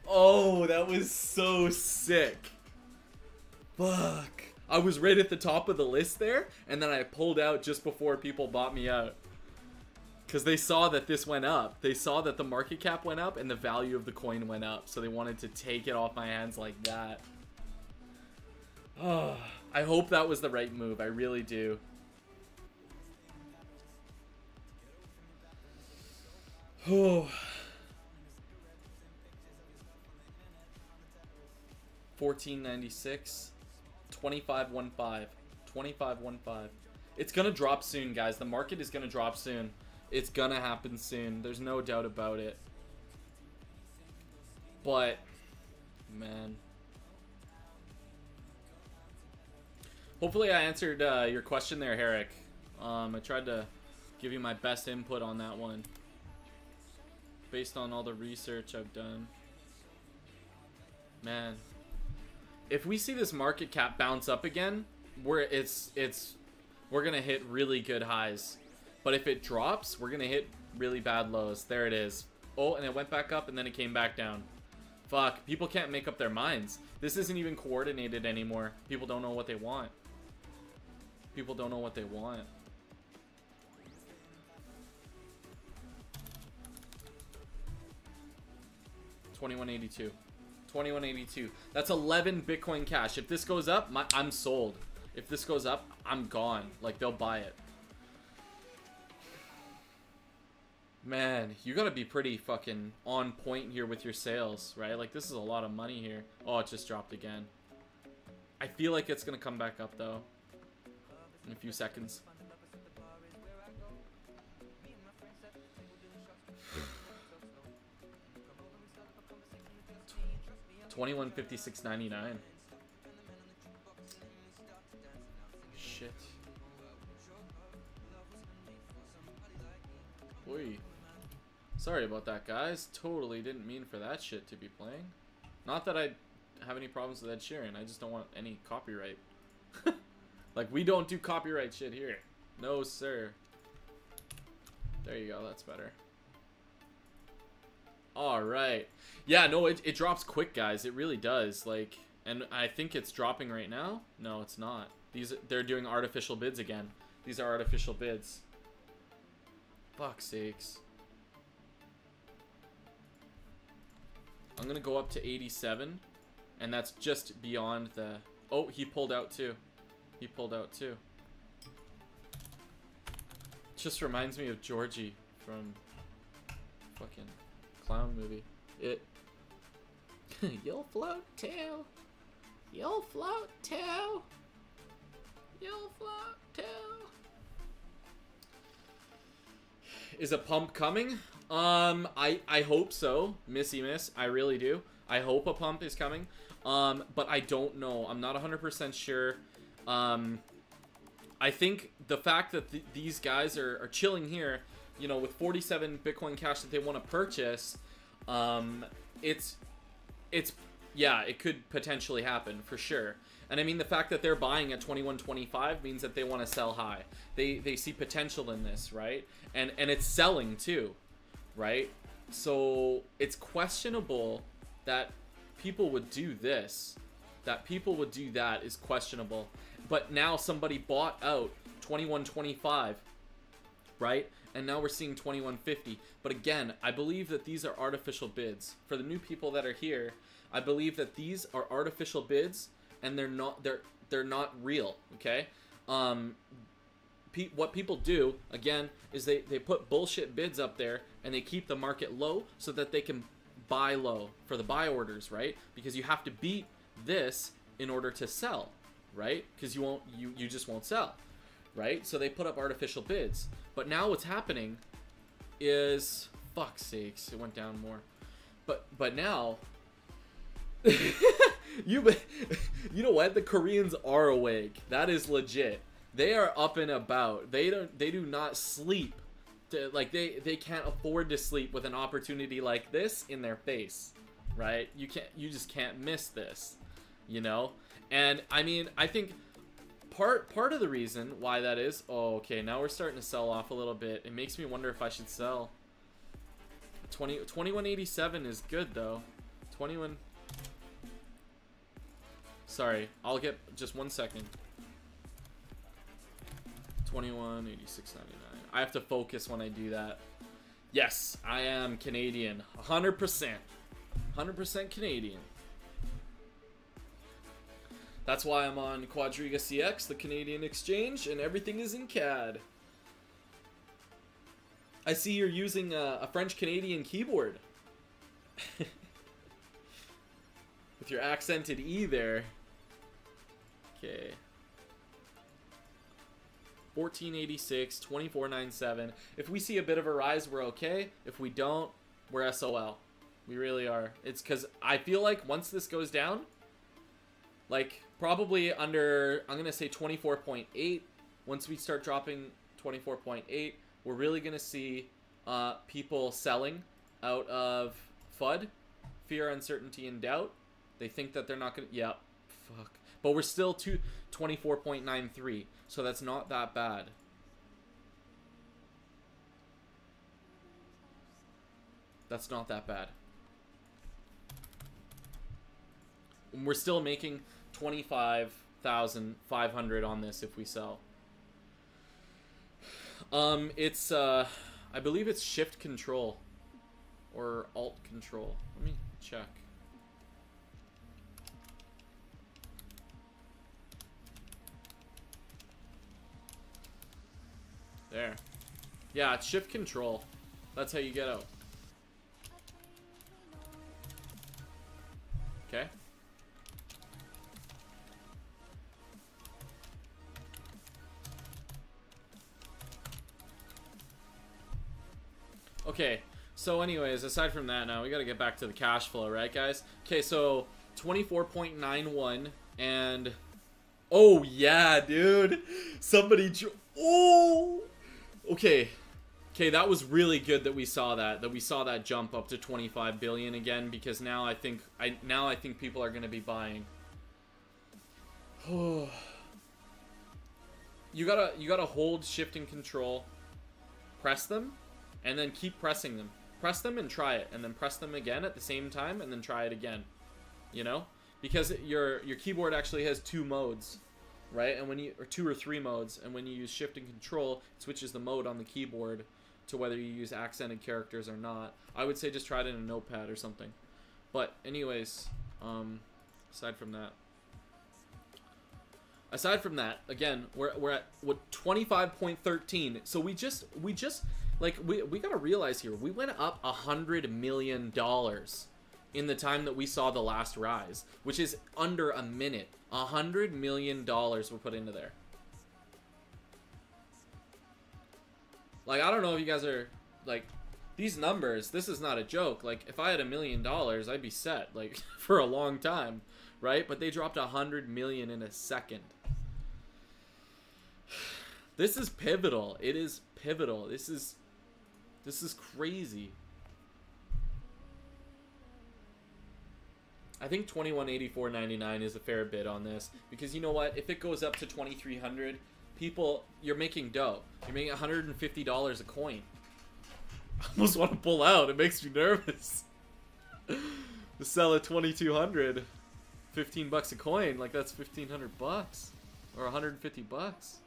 Oh, that was so sick. Fuck. I was right at the top of the list there, and then I pulled out just before people bought me out. Because they saw that this went up. They saw that the market cap went up and the value of the coin went up. So they wanted to take it off my hands like that. Oh, I hope that was the right move. I really do. Oh. 1496. 2515. 2515. It's gonna drop soon, guys. The market is gonna drop soon. It's gonna happen soon. There's no doubt about it. But, man. Hopefully I answered your question there, Herrick. I tried to give you my best input on that one. Based on all the research I've done. Man. If we see this market cap bounce up again, we're gonna hit really good highs. But if it drops, we're gonna hit really bad lows. There it is. Oh, and it went back up and then it came back down. Fuck, people can't make up their minds. This isn't even coordinated anymore. People don't know what they want. People don't know what they want. $21.82. $21.82. That's 11 Bitcoin Cash. If this goes up, I'm sold. If this goes up, I'm gone. Like, they'll buy it. Man, you gotta be pretty fucking on point here with your sales, right? Like, this is a lot of money here. Oh, it just dropped again. I feel like it's gonna come back up, though, in a few seconds. 2156.99. Shit. Oy. Sorry about that, guys. Totally didn't mean for that shit to be playing. Not that I have any problems with Ed Sheeran. I just don't want any copyright. Like, we don't do copyright shit here. No, sir. There you go. That's better. Alright. Yeah, no, it drops quick, guys. It really does. Like, and I think it's dropping right now. No, it's not. They're doing artificial bids again. These are artificial bids. Fuck's sakes. I'm gonna go up to 87, and that's just beyond the... Oh, he pulled out too. He pulled out too. Just reminds me of Georgie from fucking clown movie. It. You'll float too. You'll float too. You'll float too. Is a pump coming? I hope so, Missy Miss. I really do. I hope a pump is coming. But I don't know. I'm not 100% sure. I think the fact that these guys are chilling here, you know, with 47 Bitcoin Cash that they want to purchase, it's yeah, it could potentially happen for sure. And I mean, the fact that they're buying at 21.25 means that they want to sell high. They see potential in this, right? And it's selling too, right? So it's questionable that people would do this. That people would do that is questionable. But now somebody bought out 21.25, right? And now we're seeing 21.50. But again, I believe that these are artificial bids. For the new people that are here, I believe that these are artificial bids, and they're not real, okay? What people do, again, is they put bullshit bids up there, and they keep the market low so that they can buy low for the buy orders, right? Because you have to beat this in order to sell, right? Because you just won't sell, right? So they put up artificial bids. But now what's happening is, fuck's sakes, it went down more. But now you know what? The Koreans are awake. That is legit. They are up and about. They do not sleep. Like they can't afford to sleep with an opportunity like this in their face, right? You just can't miss this, you know? And I mean, I think part of the reason why that is, oh, okay, now we're starting to sell off a little bit. It makes me wonder if I should sell. 21.87 is good though. 21. Sorry, I'll get just 1 second. 21.86.99. I have to focus when I do that. Yes, I am Canadian. 100%. 100% Canadian. That's why I'm on QuadrigaCX, the Canadian exchange, and everything is in CAD. I see you're using a French-Canadian keyboard. With your accented E there. Okay. 1486, 2497. If we see a bit of a rise, we're okay. If we don't, we're SOL. We really are. It's because I feel like once this goes down, like probably under, I'm going to say 24.8, once we start dropping 24.8, we're really going to see people selling out of FUD, fear, uncertainty, and doubt. They think that they're not going to, yeah, fuck. But we're still to 24.93, so that's not that bad. That's not that bad. And we're still making 25,500 on this if we sell. It's I believe it's shift control or alt control. Let me check. There. Yeah, it's shift control. That's how you get out. Okay. Okay, so anyways, aside from that now, we gotta get back to the cash flow, right, guys? Okay, so 24.91 and... Oh, yeah, dude! Somebody... Oh! Okay. Okay, that was really good that we saw that jump up to 25 billion again, because now I think people are gonna be buying. Oh. You gotta hold shift and control, press them, and then keep pressing them. Press them and try it, and then press them again at the same time, and then try it again. You know? Because your keyboard actually has 2 modes, right? And when you, or 2 or 3 modes, and when you use shift and control, it switches the mode on the keyboard to whether you use accented characters or not. I would say just try it in a notepad or something. But anyways, aside from that, again, we're at what 25.13. So we just like we gotta realize here, we went up $100 million in the time that we saw the last rise, which is under a minute. $100 million were put into there. Like, I don't know if you guys are like, these numbers, this is not a joke. Like, if I had $1 million, I'd be set, like, for a long time, right? But they dropped 100 million in a second. This is pivotal. It is pivotal. This is crazy. I think 2184.99 is a fair bid on this, because you know what? If it goes up to 2300, people, you're making dough. You're making $150 a coin. I almost want to pull out. It makes me nervous. To sell at 2200, 15 bucks a coin, like that's 1500 bucks or 150 bucks.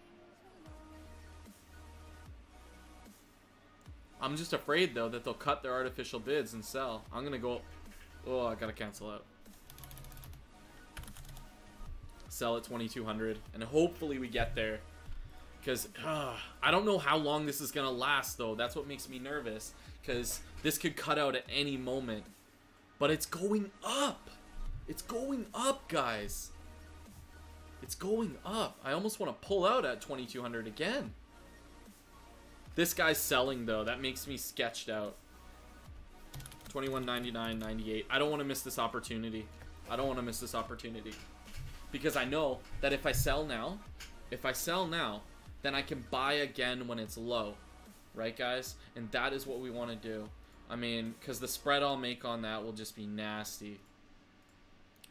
I'm just afraid though that they'll cut their artificial bids and sell. I'm gonna go. Oh, I gotta cancel out. Sell at 2200, and hopefully we get there. Because I don't know how long this is gonna last though. That's what makes me nervous. Because this could cut out at any moment. But it's going up. It's going up, guys. It's going up. I almost want to pull out at 2200 again. This guy's selling though. That makes me sketched out. 21.99.98. I don't want to miss this opportunity. I don't want to miss this opportunity. Because I know that if I sell now, then I can buy again when it's low. Right, guys? And that is what we want to do. I mean, because the spread I'll make on that will just be nasty.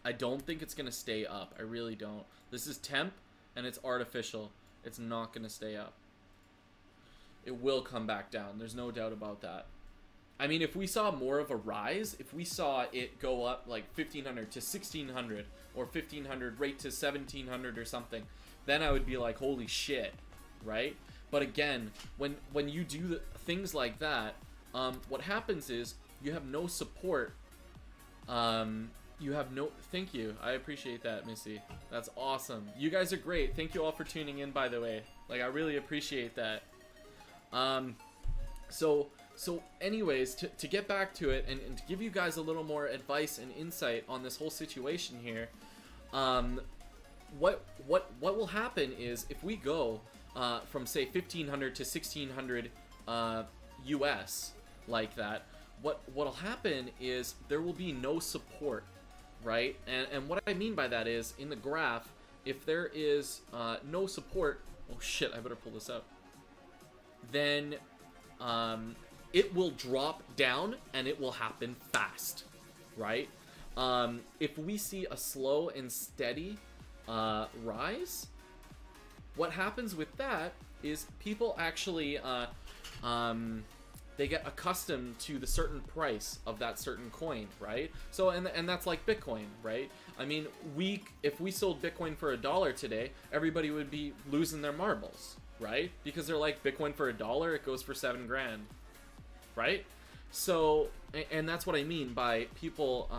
I don't think it's going to stay up. I really don't. This is temp, and it's artificial. It's not going to stay up. It will come back down. There's no doubt about that. I mean, if we saw more of a rise, if we saw it go up like 1500 to 1600 or 1500 right to 1700 or something, then I would be like, holy shit, right? But again, when you do things like that, what happens is you have no support. You have no... Thank you. I appreciate that, Missy. That's awesome. You guys are great. Thank you all for tuning in, by the way. Like, I really appreciate that. So anyways, to get back to it and to give you guys a little more advice and insight on this whole situation here, what will happen is if we go from say 1500 to 1600 US like that, what'll happen is there will be no support, right? And what I mean by that is in the graph, if there is no support, oh shit, I better pull this up, then it will drop down and it will happen fast, right? If we see a slow and steady rise, what happens with that is people actually they get accustomed to the certain price of that certain coin, right? So and that's like Bitcoin, right? I mean, if we sold Bitcoin for $1 today, everybody would be losing their marbles, right? Because they're like, Bitcoin for $1, it goes for 7 grand, right? So, and that's what I mean by people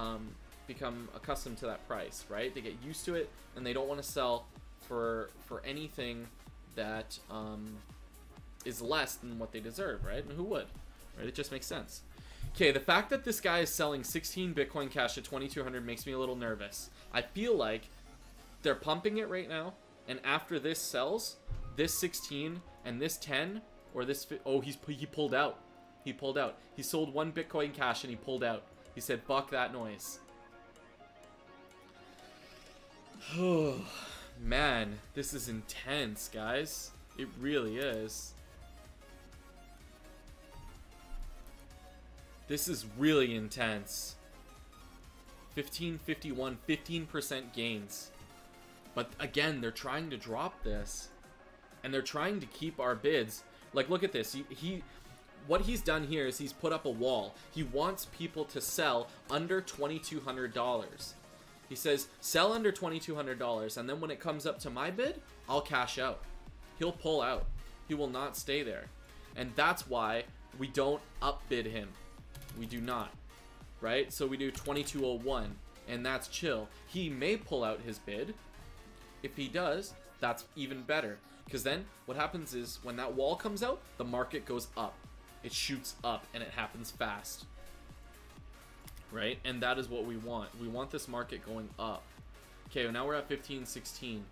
become accustomed to that price, right? They get used to it and they don't want to sell for anything that is less than what they deserve, right? And who would? right? It just makes sense. Okay, the fact that this guy is selling 16 Bitcoin Cash at 2,200 makes me a little nervous. I feel like they're pumping it right now, and after this sells, this 16 and this 10 or this, oh, he pulled out. He pulled out. He sold 1 Bitcoin Cash and he pulled out. He said, "Fuck that noise." Oh, man, this is intense, guys. It really is. This is really intense. 1551, 15% gains. But again, they're trying to drop this. And they're trying to keep our bids. Like, look at this. What he's done here is he's put up a wall. He wants people to sell under $2,200. He says, sell under $2,200, and then when it comes up to my bid, I'll cash out. He'll pull out. He will not stay there. And that's why we don't upbid him. We do not, right? So we do 2201, and that's chill. He may pull out his bid. If he does, that's even better. Because then what happens is when that wall comes out, the market goes up. It shoots up, and it happens fast. Right? And that is what we want. We want this market going up. Okay, well now we're at 1516.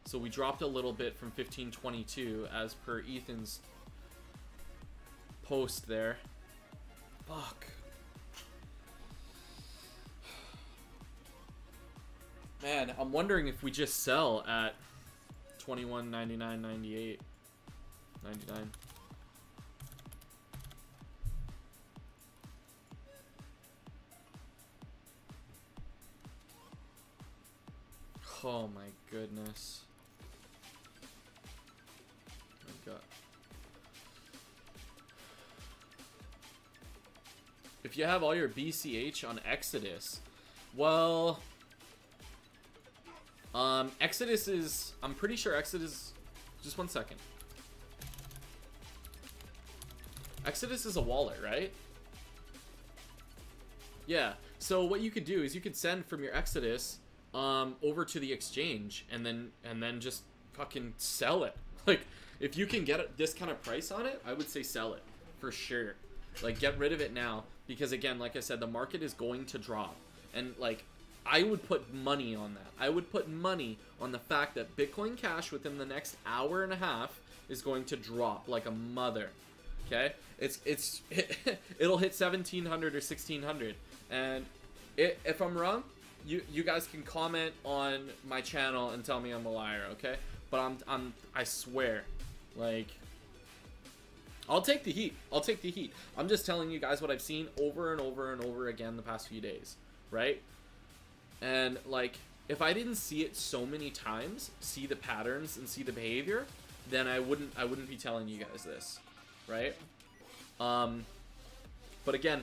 So we dropped a little bit from 1522 as per Ethan's post there. Fuck. Man, I'm wondering if we just sell at 21.99, 98, 99. Oh my goodness. Oh my God. If you have all your BCH on Exodus, well, Exodus is, I'm pretty sure Exodus, just one second. Exodus is a wallet, right? Yeah, so what you could do is you could send from your Exodus over to the exchange and then just fucking sell it. Like, if you can get this kind of price on it, I would say sell it for sure. Like, get rid of it now, because again, like I said, the market is going to drop. And like, I would put money on that. I would put money on the fact that Bitcoin Cash within the next hour and a half is going to drop like a mother. Okay? It'll hit 1,700 or 1,600. And if I'm wrong, you guys can comment on my channel and tell me I'm a liar, okay? But I swear, like, I'll take the heat. I'll take the heat. I'm just telling you guys what I've seen over and over and over again the past few days, right? And like, if I didn't see it so many times, see the patterns and see the behavior, then I wouldn't be telling you guys this, right? But again,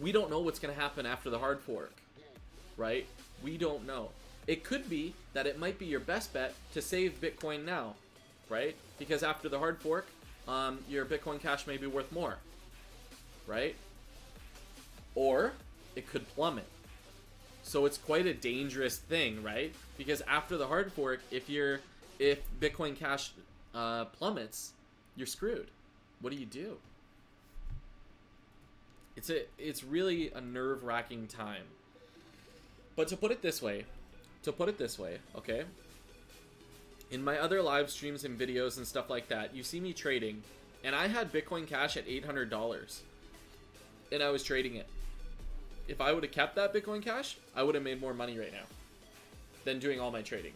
we don't know what's going to happen after the hard fork, right? We don't know. It could be that it might be your best bet to save Bitcoin now, right? Because after the hard fork, your Bitcoin Cash may be worth more, right? Or it could plummet. So it's quite a dangerous thing, right? Because after the hard fork, if Bitcoin Cash plummets, you're screwed. What do you do? It's really a nerve-wracking time. But to put it this way, okay? In my other live streams and videos and stuff like that, you see me trading, and I had Bitcoin Cash at $800, and I was trading it. If I would have kept that Bitcoin Cash, I would have made more money right now than doing all my trading.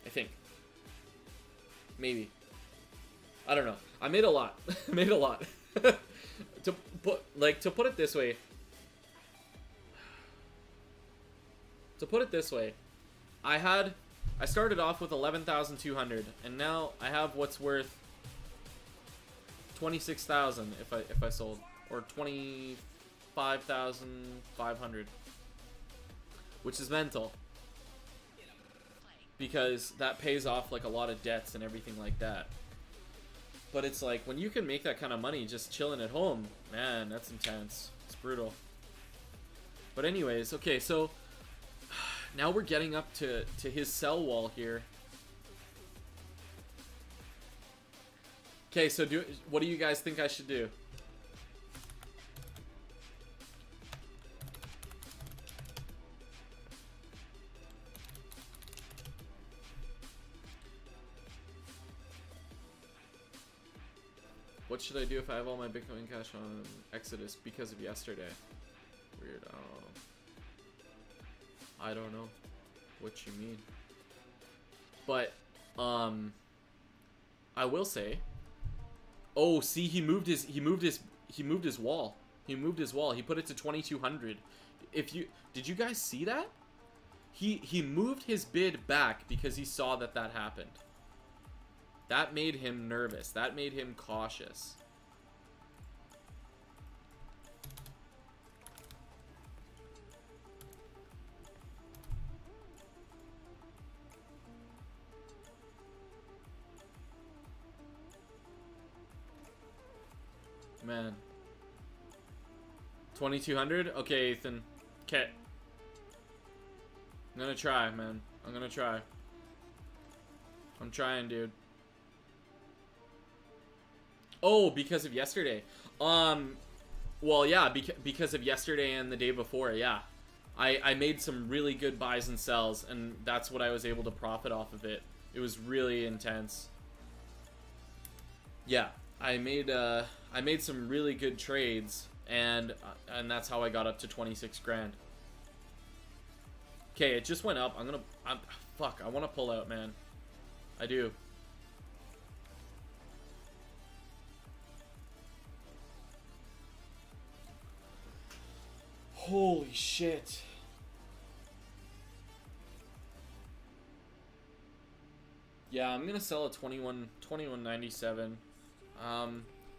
I think. Maybe. I don't know. I made a lot. I made a lot. To put it this way. To put it this way, I started off with 11,200, and now I have what's worth 26,000 if I sold, or 25,500, which is mental, because that pays off like a lot of debts and everything like that. But it's like, when you can make that kind of money just chilling at home, man, that's intense. It's brutal. But anyways, okay, so now we're getting up to his sell wall here. Okay, so what do you guys think I should do? What should I do if I have all my Bitcoin cash on Exodus because of yesterday? Weird. I don't know what you mean. But, I will say. Oh, see, he moved his wall. He moved his wall. He put it to 2200. Did you guys see that? He moved his bid back because he saw that happened. That made him nervous. That made him cautious. Man. 2200? Okay, Ethan. Okay. I'm gonna try, man. I'm gonna try. I'm trying, dude. Oh, because of yesterday. Well, yeah, because of yesterday and the day before, yeah. I made some really good buys and sells, and that's what I was able to profit off of it. It was really intense. Yeah, I made some really good trades, and that's how I got up to 26 grand. Okay, it just went up. Fuck, I want to pull out, man. I do. Holy shit. Yeah, I'm gonna sell at 21.97.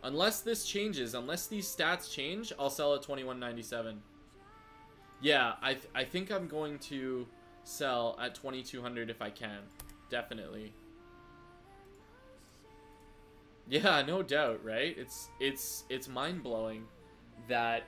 Unless this changes, unless these stats change, I'll sell at 21.97. Yeah, I think I'm going to sell at 2200 if I can. Definitely. Yeah, no doubt, right? It's mind-blowing that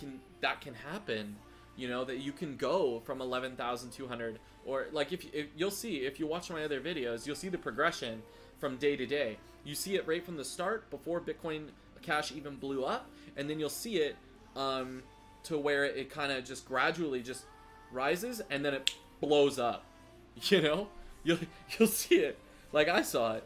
can happen, you know, that you can go from 11,200, or like if you'll see, if you watch my other videos, you'll see the progression from day to day. You see it right from the start before Bitcoin Cash even blew up, and then you'll see it to where it kind of just gradually just rises and then it blows up. You know, you'll see it like I saw it,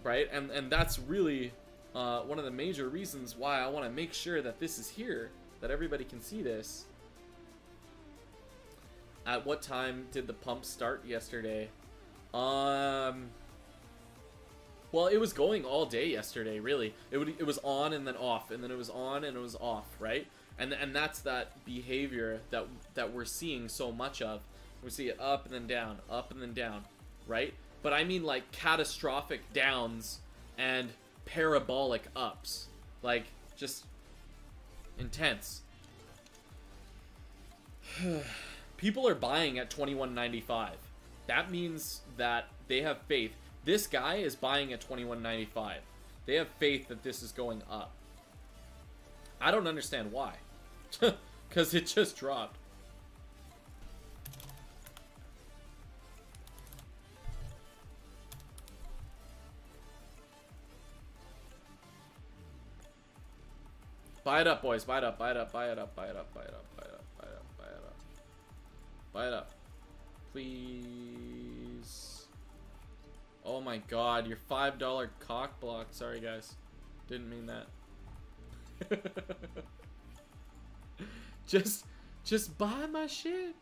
right? And that's really one of the major reasons why I want to make sure that this is here, that everybody can see this. At what time did the pump start yesterday? Well, it was going all day yesterday, really. It was on and then off, and then it was on and it was off, right? And that's that behavior that we're seeing so much of. We see it up and then down, up and then down, right? But I mean like catastrophic downs and parabolic ups, like just intense. People are buying at 21.95. That means that they have faith. This guy is buying at 21.95. They have faith that this is going up. I don't understand why. Because it just dropped. Buy it up, boys. Buy it up. Buy it up. Buy it up. Buy it up. Buy it up. Buy it up. Buy it up. Buy it up. Buy it up. Please. Oh my god, your $5 cock block. Sorry, guys. Didn't mean that. Just buy my shit.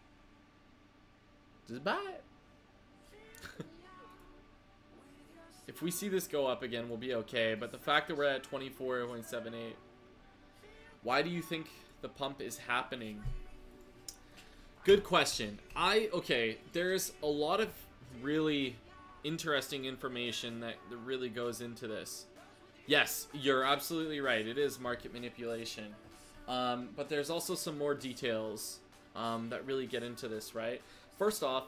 Just buy it. If we see this go up again, we'll be okay. But the fact that we're at 24.78. Why do you think the pump is happening? Good question. Okay, there's a lot of really interesting information that really goes into this. Yes, you're absolutely right. It is market manipulation. But there's also some more details that really get into this, right? First off,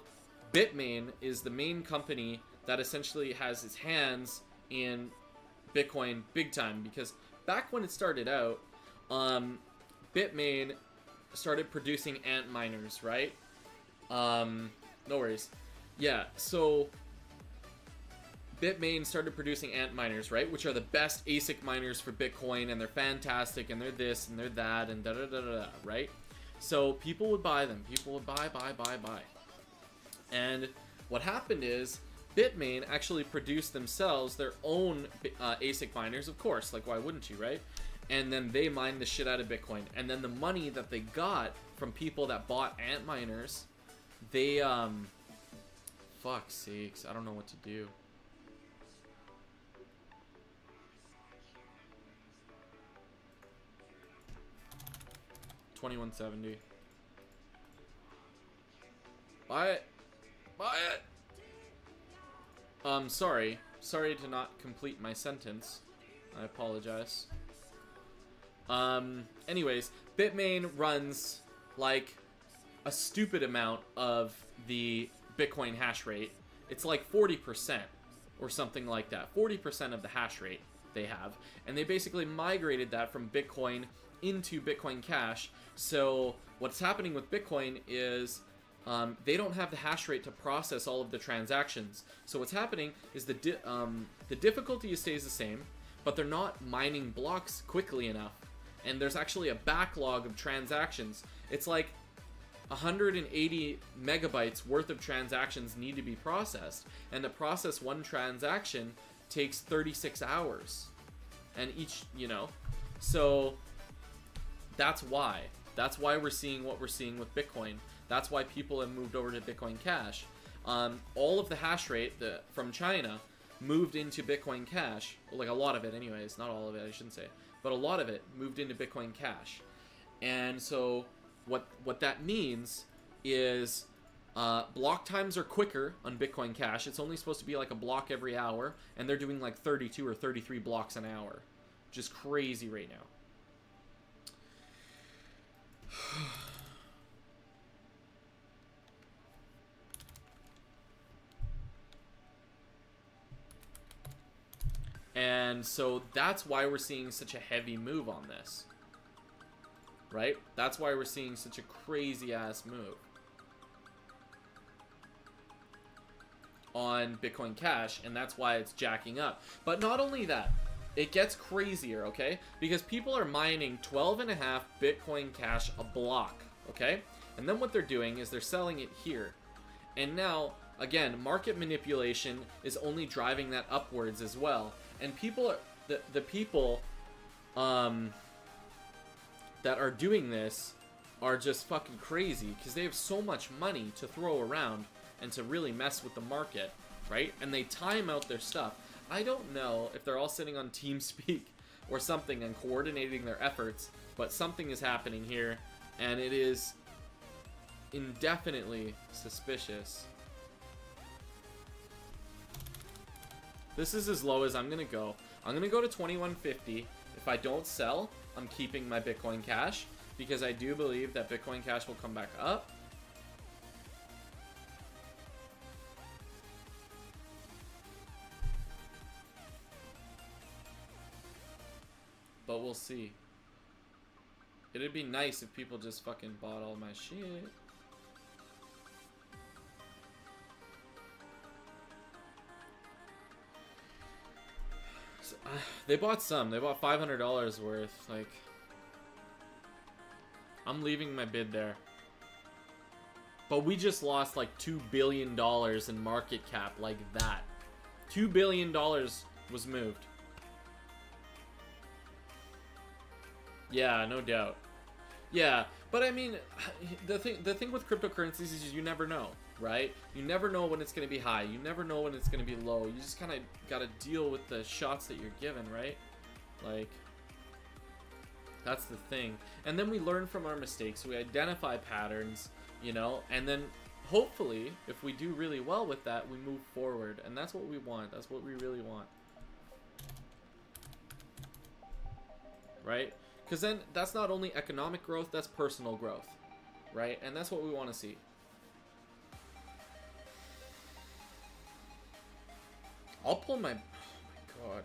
Bitmain is the main company that essentially has its hands in Bitcoin big time, because back when it started out, Bitmain started producing ant miners, right? No worries. Yeah, so Bitmain started producing ant miners, right? Which are the best ASIC miners for Bitcoin, and they're fantastic, and they're this, and they're that, and da-da-da-da-da, right? So people would buy them. People would buy. And what happened is Bitmain actually produced themselves their own ASIC miners, of course. Like, why wouldn't you, right? And then they mined the shit out of Bitcoin. And then the money that they got from people that bought ant miners, they, fuck's sakes, I don't know what to do. $21.70. Buy it. Buy it. Sorry to not complete my sentence. I apologize. Anyways, Bitmain runs like a stupid amount of the Bitcoin hash rate. It's like 40% or something like that. 40% of the hash rate they have. And they basically migrated that from Bitcoin into Bitcoin Cash. So what's happening with Bitcoin is they don't have the hash rate to process all of the transactions. So what's happening is the difficulty stays the same, but they're not mining blocks quickly enough. And there's actually a backlog of transactions. It's like 180 megabytes worth of transactions need to be processed. And to process one transaction takes 36 hours. And each, you know, so that's why. That's why we're seeing what we're seeing with Bitcoin. That's why people have moved over to Bitcoin Cash. All of the hash rate from China moved into Bitcoin Cash. Like a lot of it anyways. Not all of it, I shouldn't say. But a lot of it moved into Bitcoin Cash. And so what that means is block times are quicker on Bitcoin Cash. It's only supposed to be like a block every hour. And they're doing like 32 or 33 blocks an hour. Just crazy right now. And so that's why we're seeing such a heavy move on this. Right? That's why we're seeing such a crazy ass move on Bitcoin Cash, and that's why it's jacking up. But not only that, it gets crazier, okay? Because people are mining 12.5 Bitcoin Cash a block, okay? And then what they're doing is they're selling it here. And now, again, market manipulation is only driving that upwards as well. And people are, the people that are doing this are just fucking crazy because they have so much money to throw around and to really mess with the market, right? And they time out their stuff. I don't know if they're all sitting on TeamSpeak or something and coordinating their efforts, but something is happening here, and it is indefinitely suspicious. This is as low as I'm gonna go. I'm gonna go to 2150. If I don't sell, I'm keeping my Bitcoin Cash because I do believe that Bitcoin Cash will come back up. But we'll see. It'd be nice if people just fucking bought all my shit. So, they bought some. They bought $500 worth. Like, I'm leaving my bid there. But we just lost like $2 billion in market cap like that. $2 billion was moved. Yeah, no doubt. Yeah, but I mean, the thing with cryptocurrencies is you never know, right? You never know when it's going to be high. You never know when it's going to be low. You just kind of got to deal with the shots that you're given, right? Like, that's the thing. And then we learn from our mistakes. We identify patterns, you know, and then hopefully, if we do really well with that, we move forward. And that's what we want. That's what we really want. Right? Because then that's not only economic growth, that's personal growth, right? And that's what we want to see. I'll pull my... Oh my god.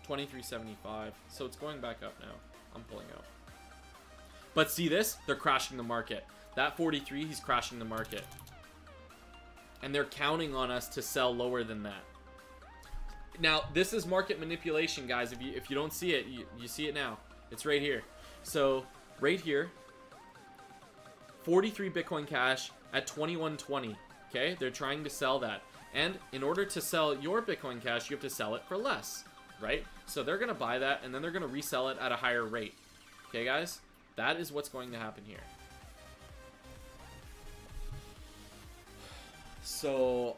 $23.75. So it's going back up now. I'm pulling out. But see this? They're crashing the market. That 43, he's crashing the market. And they're counting on us to sell lower than that. Now, this is market manipulation, guys. If you don't see it, you see it now. It's right here. So, right here, 43 Bitcoin Cash at 21.20. Okay? They're trying to sell that. And in order to sell your Bitcoin Cash, you have to sell it for less, right? So they're going to buy that, and then they're going to resell it at a higher rate. Okay, guys? That is what's going to happen here. So,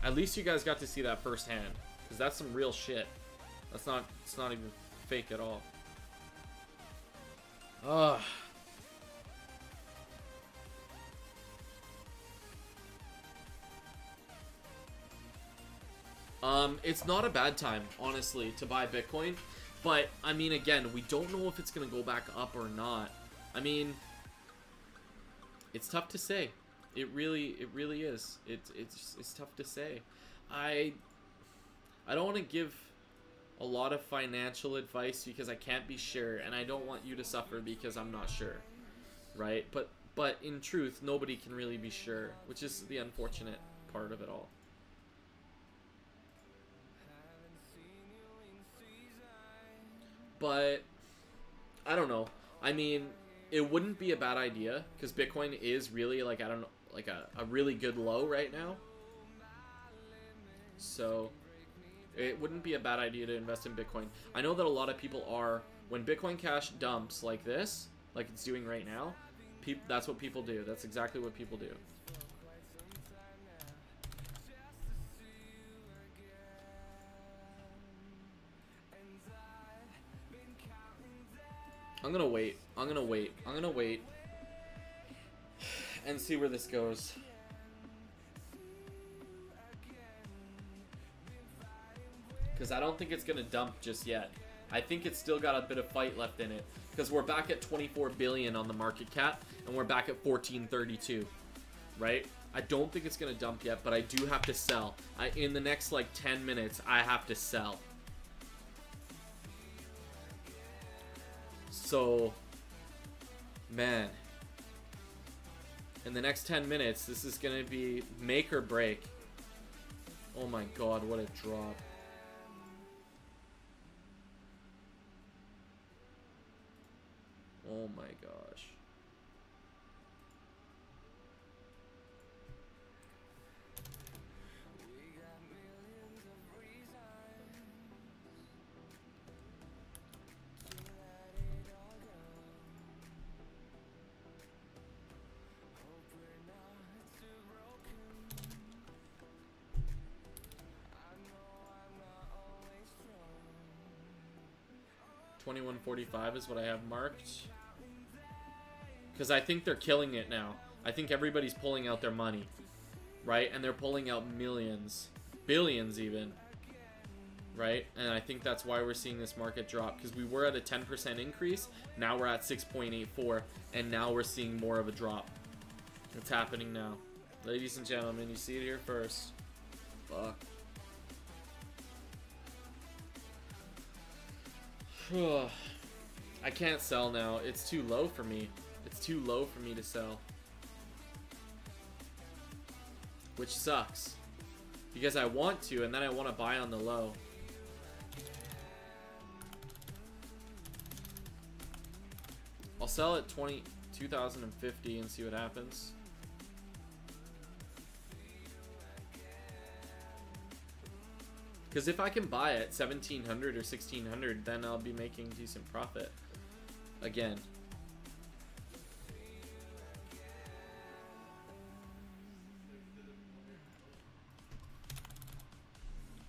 at least you guys got to see that firsthand. Because that's some real shit. It's not even fake at all. Ugh. It's not a bad time, honestly, to buy Bitcoin. But, I mean, again, we don't know if it's going to go back up or not. I mean, it's tough to say. It really is. It's tough to say. I don't want to give a lot of financial advice because I can't be sure, and I don't want you to suffer because I'm not sure, right? But in truth, nobody can really be sure, which is the unfortunate part of it all. But I don't know. I mean, it wouldn't be a bad idea because Bitcoin is really like, I don't know, like a really good low right now. So it wouldn't be a bad idea to invest in Bitcoin. I know that a lot of people are, when Bitcoin Cash dumps like this, like it's doing right now, that's what people do. That's exactly what people do. I'm gonna wait. I'm gonna wait and see where this goes. Because I don't think it's gonna dump just yet. I think it's still got a bit of fight left in it. Because we're back at 24 billion on the market cap, and we're back at 1432, right? I don't think it's gonna dump yet, but I do have to sell. In the next like 10 minutes, I have to sell. So, man, in the next 10 minutes, this is going to be make or break. Oh my god, what a drop. Oh my gosh. $21.45 is what I have marked. Because I think they're killing it now. I think everybody's pulling out their money. Right? And they're pulling out millions. Billions even. Right? And I think that's why we're seeing this market drop. Because we were at a 10% increase. Now we're at 6.84. And now we're seeing more of a drop. It's happening now. Ladies and gentlemen, you see it here first. Fuck. I can't sell now. It's too low for me. It's too low for me to sell. Which sucks. Because I want to, and then I want to buy on the low. I'll sell at 2050 and see what happens. Because if I can buy at 1700 or 1600, then I'll be making decent profit. Again.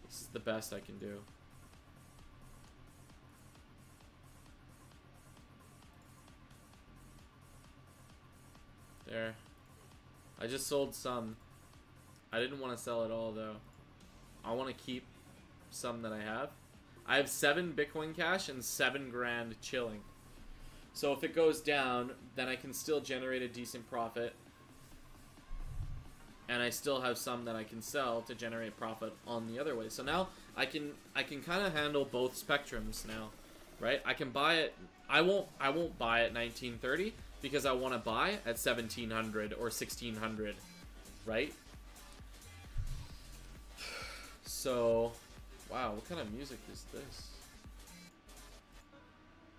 This is the best I can do. There. I just sold some. I didn't want to sell it all though. I want to keep some that I have. I have 7 Bitcoin Cash and 7 grand chilling. So if it goes down, then I can still generate a decent profit. And I still have some that I can sell to generate profit on the other way. So now I can kind of handle both spectrums now. right? I can buy it. I won't buy at 1930 because I want to buy at 1700 or 1600, right? So, wow, what kind of music is this?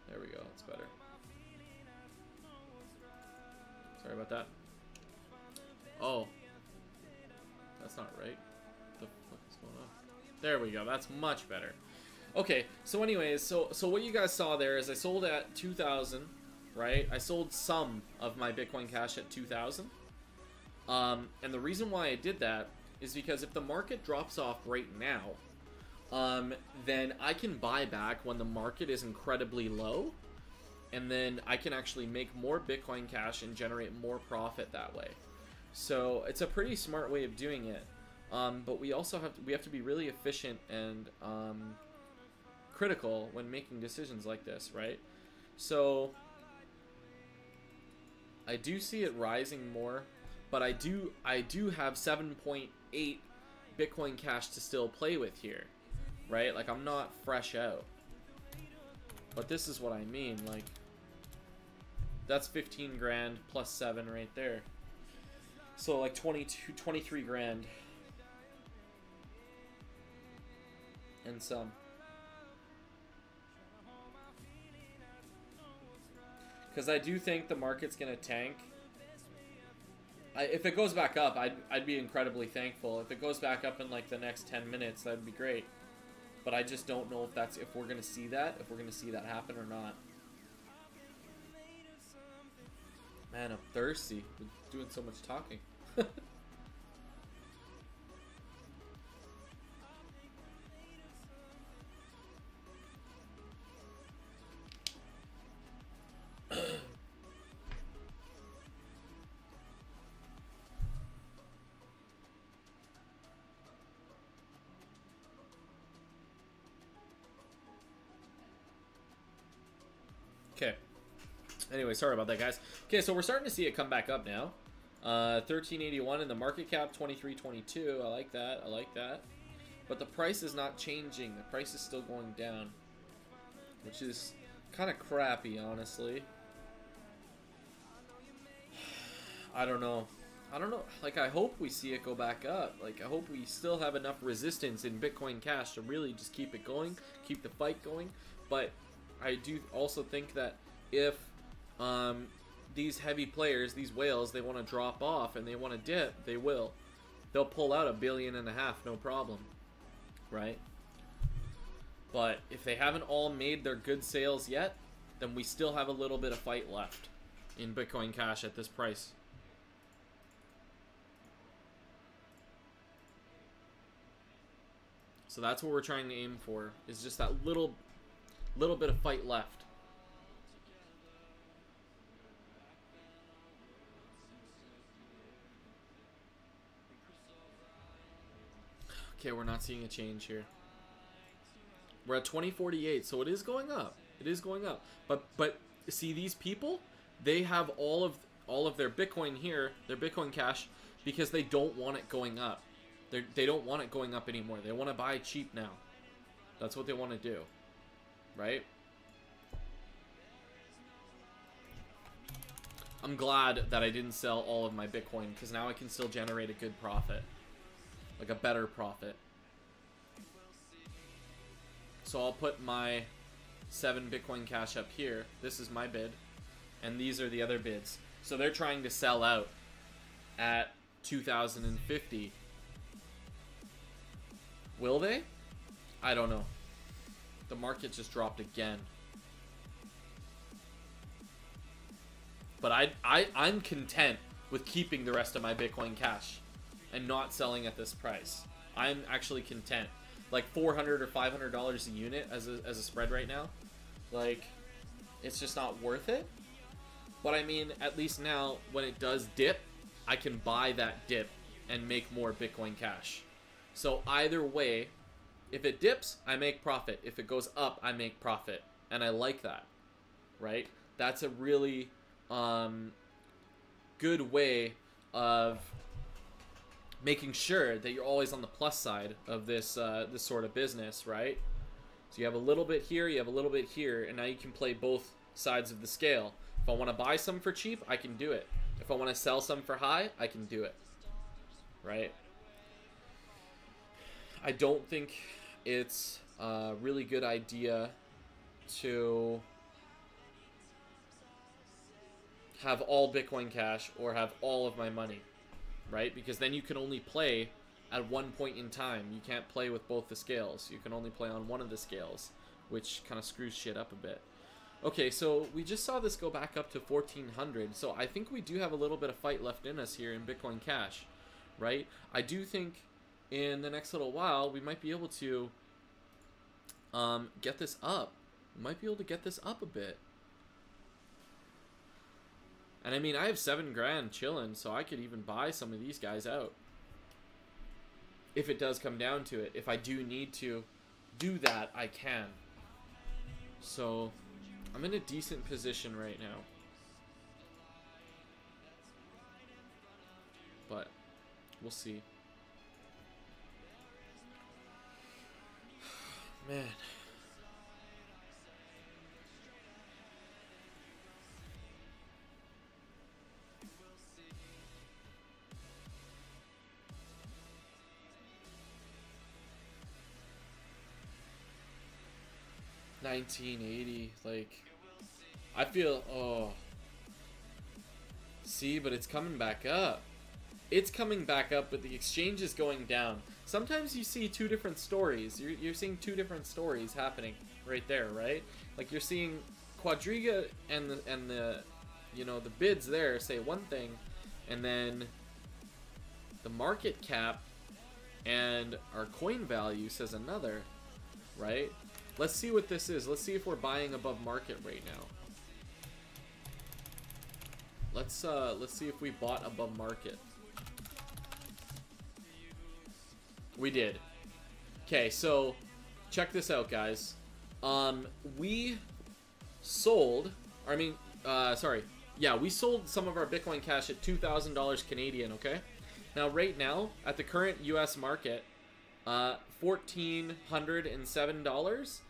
There we go, that's better. Sorry about that. Oh, that's not right. What the fuck is going on? There we go, that's much better. Okay, so anyways, so what you guys saw there is I sold at 2,000, right? I sold some of my Bitcoin Cash at 2,000. And the reason why I did that is because if the market drops off right now, then I can buy back when the market is incredibly low, and then I can actually make more Bitcoin Cash and generate more profit that way. So it's a pretty smart way of doing it. But we also have to be really efficient and critical when making decisions like this, right? So I do see it rising more, but I do have 7.8 Bitcoin Cash to still play with here, right? Like, I'm not fresh out, but this is what I mean. Like, that's 15 grand plus 7 right there, so like 23 grand and some. Because I do think the market's gonna tank. If it goes back up, I'd be incredibly thankful. If it goes back up in like the next 10 minutes, that'd be great. But I just don't know if we're gonna see that, happen or not. Man, I'm thirsty. We're doing so much talking. Okay. Anyway, sorry about that, guys. Okay, so we're starting to see it come back up now. 1381 in the market cap, 2322. I like that. I like that. But the price is not changing. The price is still going down, which is kind of crappy, honestly. I don't know. I don't know. Like, I hope we see it go back up. Like, I hope we still have enough resistance in Bitcoin Cash to really just keep it going, keep the fight going. But I do also think that if these heavy players, these whales, they want to drop off and they want to dip, they will. They'll pull out $1.5 billion, no problem, right? But if they haven't all made their good sales yet, then we still have a little bit of fight left in Bitcoin Cash at this price. So that's what we're trying to aim for, is just that little bit of fight left. Okay, we're not seeing a change here. We're at 2048, so it is going up. It is going up. But see, these people, they have all of their Bitcoin here, their Bitcoin Cash, because they don't want it going up. They don't want it going up anymore. They want to buy cheap now. That's what they want to do, right? I'm glad that I didn't sell all of my Bitcoin, because now I can still generate a good profit. Like a better profit. So I'll put my 7 Bitcoin Cash up here. This is my bid. And these are the other bids. So they're trying to sell out at 2050. Will they? I don't know. The market just dropped again. But I'm content with keeping the rest of my Bitcoin Cash and not selling at this price. I'm actually content. Like $400 or $500 a unit as a spread right now. Like, it's just not worth it. But I mean, at least now, when it does dip, I can buy that dip and make more Bitcoin Cash. So either way, if it dips, I make profit. If it goes up, I make profit. And I like that, right? That's a really good way of making sure that you're always on the plus side of this this sort of business, right? So you have a little bit here, you have a little bit here, and now you can play both sides of the scale. If I want to buy some for cheap, I can do it. If I want to sell some for high, I can do it. Right? I don't think it's a really good idea to have all Bitcoin Cash or have all of my money, right? Because then you can only play at one point in time. You can't play with both the scales. You can only play on one of the scales, which kind of screws shit up a bit. Okay, so we just saw this go back up to 1400. So I think we do have a little bit of fight left in us here in Bitcoin Cash, right? I do think in the next little while we might be able to get this up. We might be able to get this up a bit. And I mean, I have 7 grand chilling, so I could even buy some of these guys out. If it does come down to it. If I do need to do that, I can. So, I'm in a decent position right now. But, we'll see. Man. $19.80, like, I feel, oh, see, but it's coming back up. It's coming back up, but the exchange is going down. Sometimes you see two different stories. You're seeing two different stories happening right there, right? Like, you're seeing Quadriga and the you know, the bids there say one thing, and then the market cap and our coin value says another, right? Let's see what this is. Let's see if we're buying above market right now. Let's see if we bought above market. We did. Okay, so check this out, guys. We sold, I mean, sorry. Yeah, we sold some of our Bitcoin Cash at $2,000 Canadian, okay? Now, right now, at the current US market, $1,407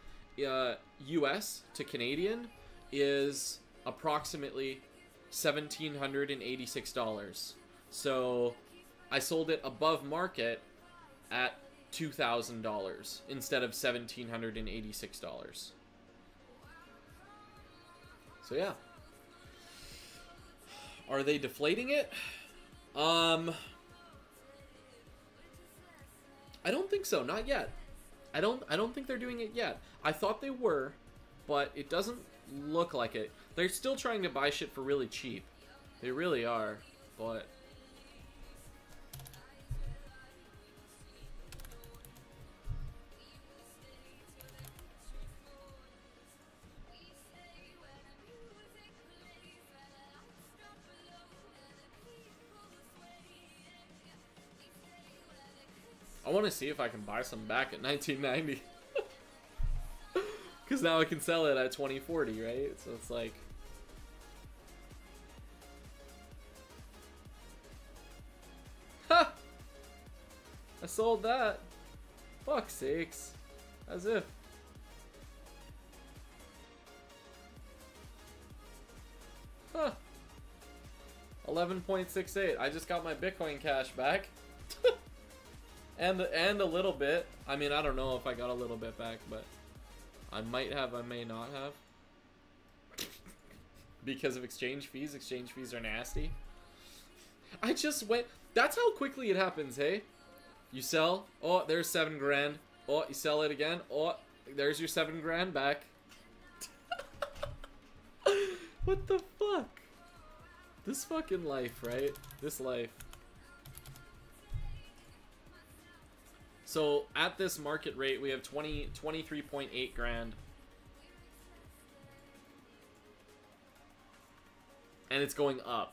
US to Canadian is approximately $1,786. So I sold it above market at $2,000 instead of $1,786. So yeah. Are they deflating it? I don't think so. Not yet. I don't think they're doing it yet. I thought they were, but it doesn't look like it. They're still trying to buy shit for really cheap. They really are, but I want to see if I can buy some back at 1990. Because now I can sell it at 2040, right? So it's like... Ha! I sold that. Fuck's sakes. As if. Huh. 11.68. I just got my Bitcoin Cash back. And a little bit. I mean, I don't know if I got a little bit back, but I might have, I may not have. Because of exchange fees. Exchange fees are nasty. I just went... That's how quickly it happens, hey? You sell. Oh, there's 7 grand. Oh, you sell it again. Oh, there's your 7 grand back. What the fuck? This fucking life, right? This life. So at this market rate, we have 23.8 grand. And it's going up.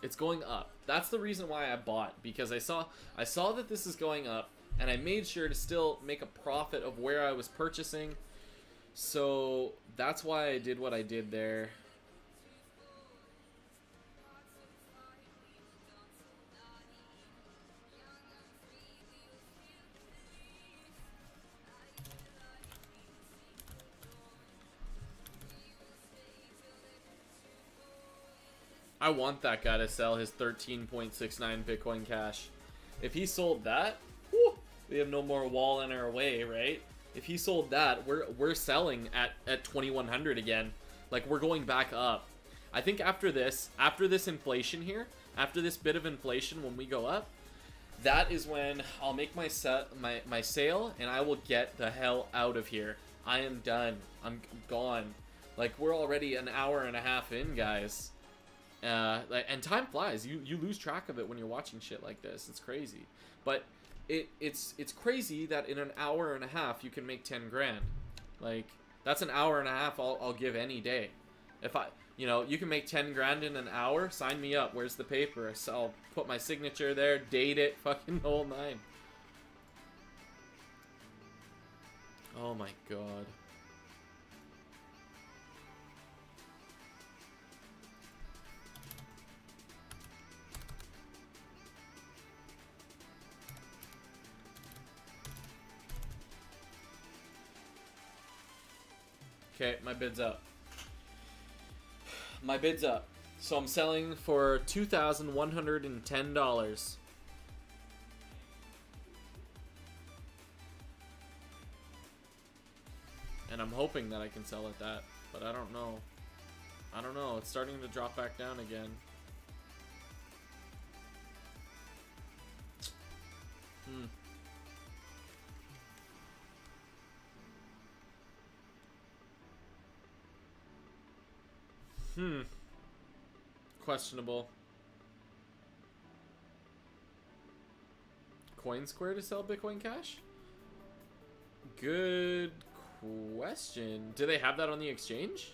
It's going up. That's the reason why I bought, because I saw that this is going up, and I made sure to still make a profit of where I was purchasing. So that's why I did what I did there. I want that guy to sell his 13.69 Bitcoin Cash. If he sold that, whew, we have no more wall in our way, right? If he sold that, we're selling at 2100 again. Like, we're going back up. I think after this inflation here, after this bit of inflation, when we go up, that is when I'll make my sale, and I will get the hell out of here. I am done. I'm gone. Like, we're already an hour and a half in, guys. And time flies. You lose track of it when you're watching shit like this. It's crazy. But it's crazy that in an hour and a half you can make 10 grand. Like, that's an hour and a half I'll give any day. If you can make 10 grand in an hour, sign me up. Where's the paper? So I'll put my signature there, date it, fucking the whole nine. Oh my god. Okay, my bid's up. My bid's up. So I'm selling for $2,110. And I'm hoping that I can sell at that, but I don't know. I don't know. It's starting to drop back down again. Questionable. CoinSquare to sell Bitcoin Cash? Good question. Do they have that on the exchange?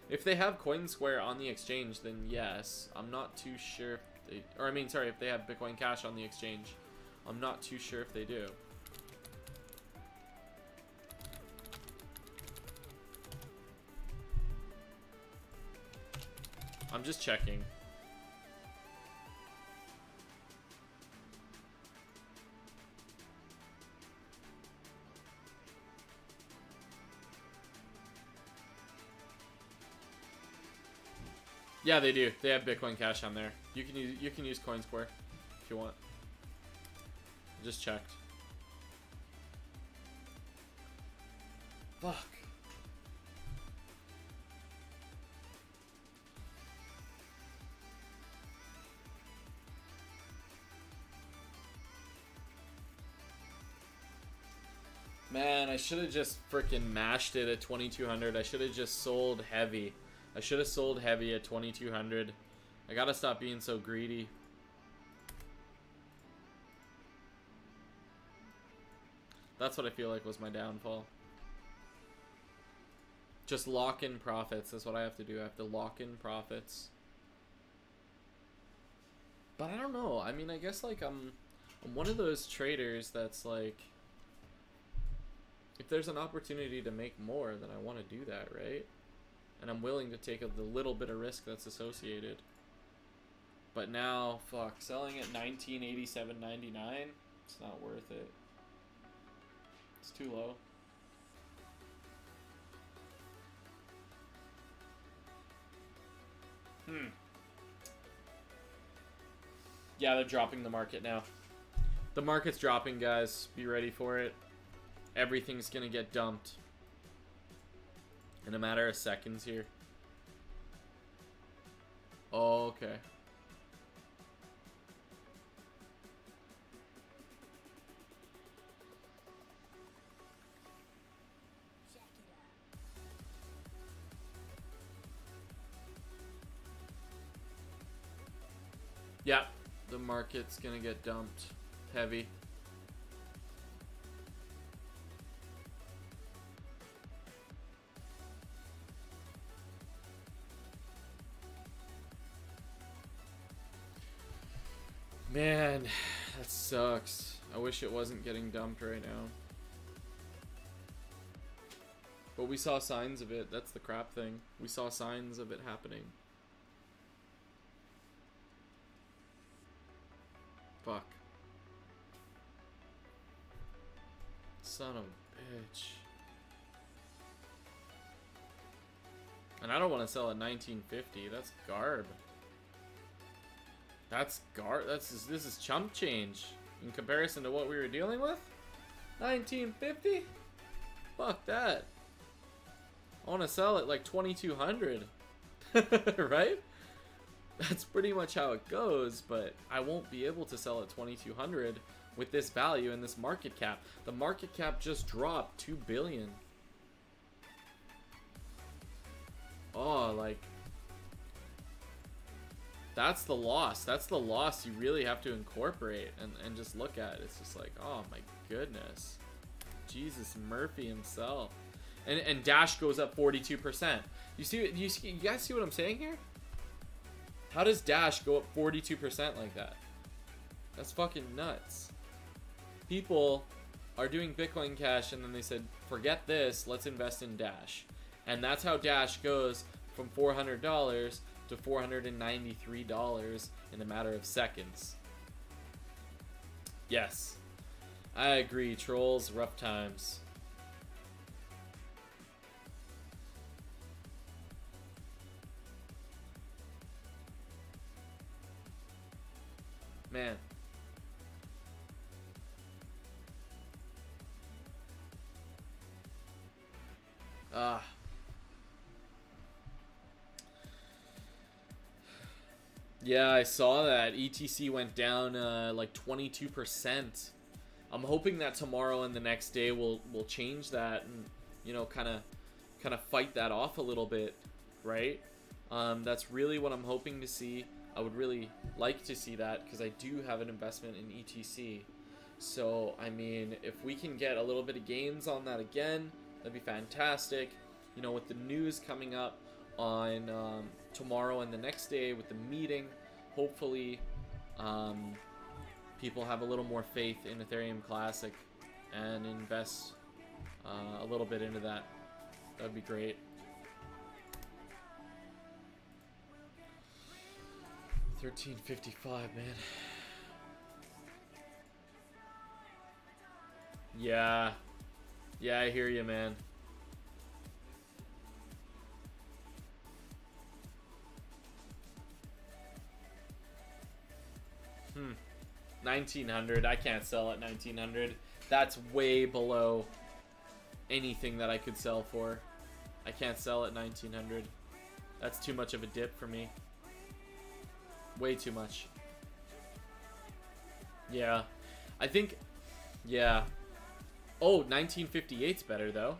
If they have CoinSquare on the exchange, then yes. I'm not too sure if they... Or I mean, sorry, if they have Bitcoin Cash on the exchange. I'm not too sure if they do. I'm just checking. Yeah, they do. They have Bitcoin Cash on there. You can use CoinSquare if you want. Just checked. Fuck. Man, I should have just freaking mashed it at 2200. I should have just sold heavy. I should have sold heavy at 2200. I gotta stop being so greedy. That's what I feel like was my downfall. Just lock in profits. That's what I have to do. I have to lock in profits. But I don't know. I mean, I guess like I'm one of those traders that's like, if there's an opportunity to make more, then I want to do that, right? And I'm willing to take the little bit of risk that's associated. But now, fuck, selling at 1987.99, it's not worth it. It's too low. Yeah, they're dropping the market now. The market's dropping, guys. Be ready for it. Everything's gonna get dumped in a matter of seconds here. Oh, okay. Yeah, the market's gonna get dumped heavy. Man, that sucks. I wish it wasn't getting dumped right now. But we saw signs of it. That's the crap thing. We saw signs of it happening. Fuck. Son of a bitch. And I don't want to sell at 1950. That's garb. This is chump change in comparison to what we were dealing with. 1950? Fuck that. I want to sell it like 2200. Right? That's pretty much how it goes, but I won't be able to sell at 2200 with this value and this market cap. The market cap just dropped 2 billion. Oh, like, that's the loss. That's the loss you really have to incorporate and just look at. It's just like, oh my goodness. Jesus Murphy himself. And Dash goes up 42%. You guys see what I'm saying here? How does Dash go up 42% like that? That's fucking nuts. People are doing Bitcoin Cash and then they said, forget this, let's invest in Dash. And that's how Dash goes from $400 to $493 in a matter of seconds. Yes, I agree. Trolls, rough times. Man. Yeah, I saw that. ETC went down like 22%. I'm hoping that tomorrow and the next day we'll change that and, you know, kind of fight that off a little bit, right? That's really what I'm hoping to see. I would really like to see that because I do have an investment in ETC. So, I mean, if we can get a little bit of gains on that again, that'd be fantastic. You know, with the news coming up on tomorrow and the next day with the meeting, hopefully people have a little more faith in Ethereum Classic and invest a little bit into that. That would be great. $13.55, man. Yeah, I hear you, man. $1,900. I can't sell at $1,900. That's way below anything that I could sell for. I can't sell at $1,900. That's too much of a dip for me. Way too much. Yeah. I think, yeah. Oh, 1958's better though.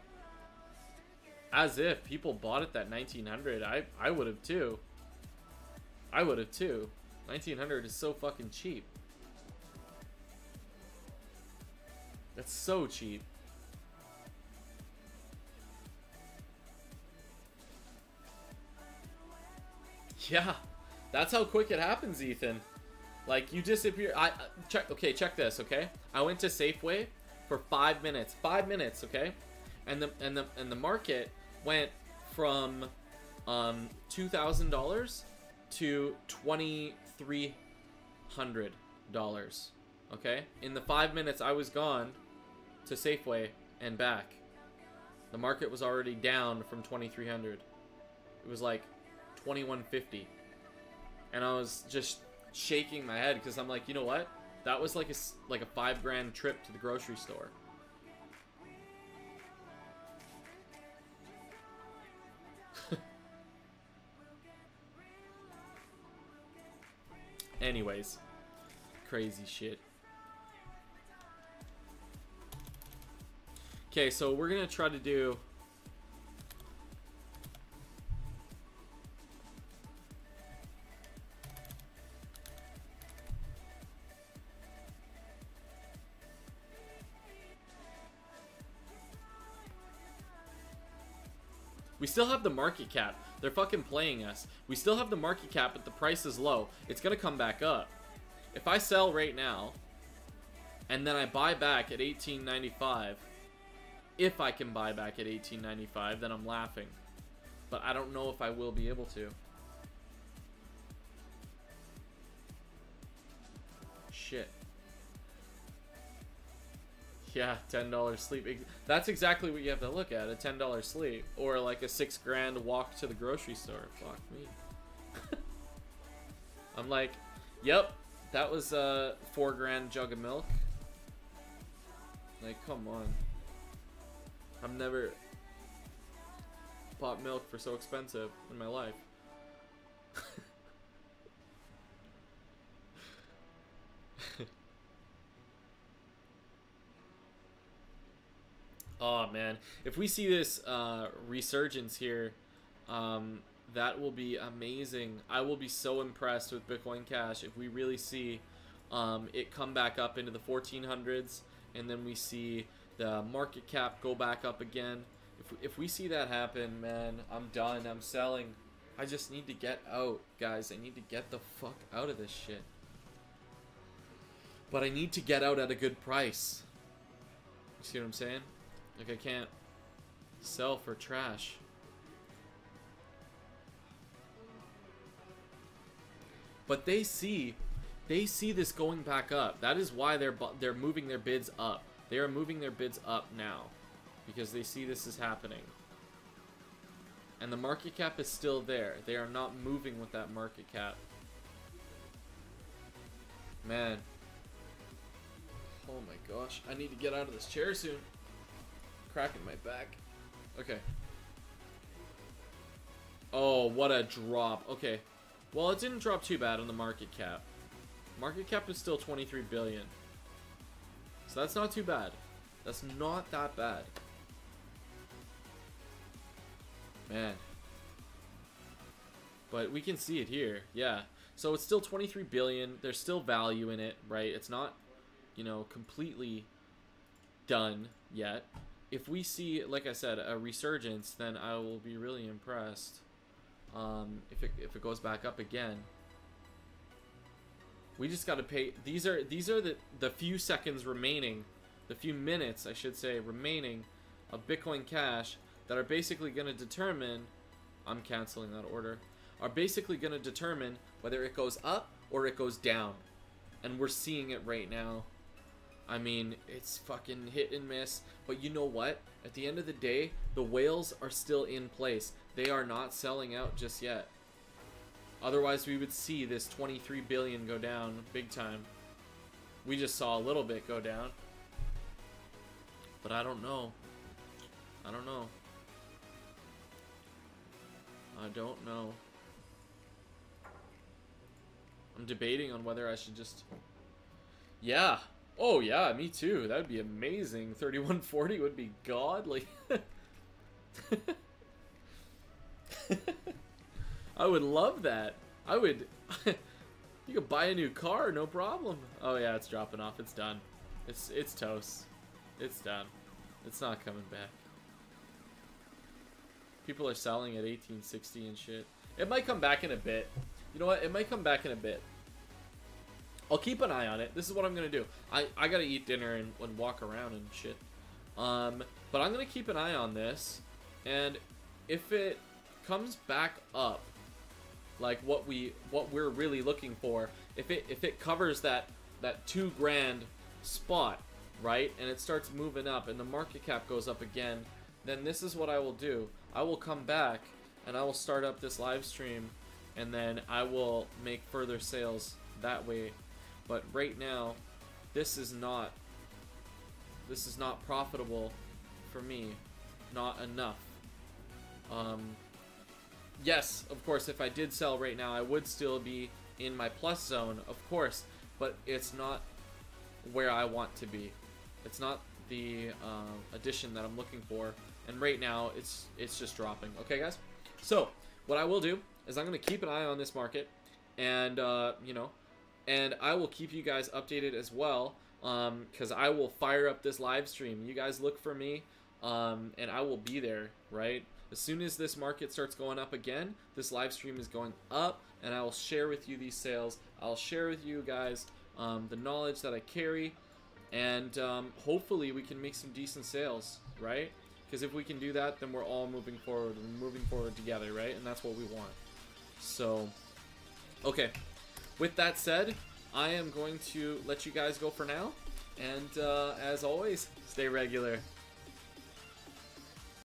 As if people bought it that 1900. I would have too. I would have too. 1900 is so fucking cheap. That's so cheap. Yeah. That's how quick it happens, Ethan. Like, you disappear. Check this, okay? I went to Safeway for 5 minutes. 5 minutes, okay? And the market went from $2,000 to $2,300, okay? In the 5 minutes I was gone to Safeway and back, the market was already down from 2,300. It was like 2,150. And I was just shaking my head because I'm like, you know what? That was like a $5 grand trip to the grocery store. Anyways, crazy shit. Okay, so we're gonna try to do. We still have the market cap. They're fucking playing us. We still have the market cap, but the price is low. It's gonna come back up. If I sell right now, and then I buy back at $18.95, if I can buy back at $18.95, then I'm laughing. But I don't know if I will be able to. Shit. Yeah, $10 sleep. That's exactly what you have to look at, a $10 sleep. Or like a $6 grand walk to the grocery store. Fuck me. I'm like, Yep, that was a $4 grand jug of milk. Like, come on. I've never bought milk for so expensive in my life. Oh man, if we see this resurgence here, that will be amazing. I will be so impressed with Bitcoin Cash if we really see it come back up into the 1400s, and then we see the market cap go back up again. If we see that happen, man, I'm done. I'm selling. I just need to get out, guys. I need to get the fuck out of this shit. But I need to get out at a good price. You see what I'm saying? Like, I can't sell for trash. But they see this going back up. That is why they're moving their bids up. They are moving their bids up now because they see this is happening. And the market cap is still there. They are not moving with that market cap. Man. Oh my gosh. I need to get out of this chair soon. Cracking my back. Okay. Oh, what a drop. Okay. Well, it didn't drop too bad on the market cap. Market cap is still 23 billion. So that's not too bad. That's not that bad. Man. But we can see it here. Yeah. So it's still 23 billion. There's still value in it, right? It's not, you know, completely done yet. If we see, like I said, a resurgence, then I will be really impressed. If it goes back up again. We just got to pay. These are the few seconds remaining, the few minutes, I should say, remaining of Bitcoin Cash that are basically going to determine, I'm canceling that order, are basically going to determine whether it goes up or it goes down. And we're seeing it right now. I mean, it's fucking hit and miss. But you know what? At the end of the day, the whales are still in place. They are not selling out just yet. Otherwise, we would see this 23 billion go down big time. We just saw a little bit go down. But I don't know. I don't know. I don't know. I'm debating on whether I should just... Yeah. Oh, yeah, me too. That would be amazing. 3140 would be godly. I would love that. I would... You could buy a new car, no problem. Oh, yeah, it's dropping off. It's done. It's toast. It's done. It's not coming back. People are selling at 1860 and shit. It might come back in a bit. You know what? It might come back in a bit. I'll keep an eye on it. This is what I'm going to do. I got to eat dinner and walk around and shit. But I'm going to keep an eye on this. And if it comes back up, like what we're really looking for, if it covers that 2 grand spot, right, and it starts moving up and the market cap goes up again, then this is what I will do. I will come back and I will start up this live stream, and then I will make further sales that way. But right now, this is not profitable for me. Not enough. Yes, of course, if I did sell right now, I would still be in my plus zone, of course, but it's not where I want to be. It's not the addition that I'm looking for, and right now it's just dropping. Okay, guys? So what I will do is I'm going to keep an eye on this market, and you know, and I will keep you guys updated as well, because I will fire up this live stream. You guys look for me, and I will be there, right? As soon as this market starts going up again, this live stream is going up, and I will share with you these sales. I'll share with you guys the knowledge that I carry, and hopefully we can make some decent sales, right? Because if we can do that, then we're all moving forward and moving forward together, right? And that's what we want. So, okay. With that said, I am going to let you guys go for now. And as always, stay regular.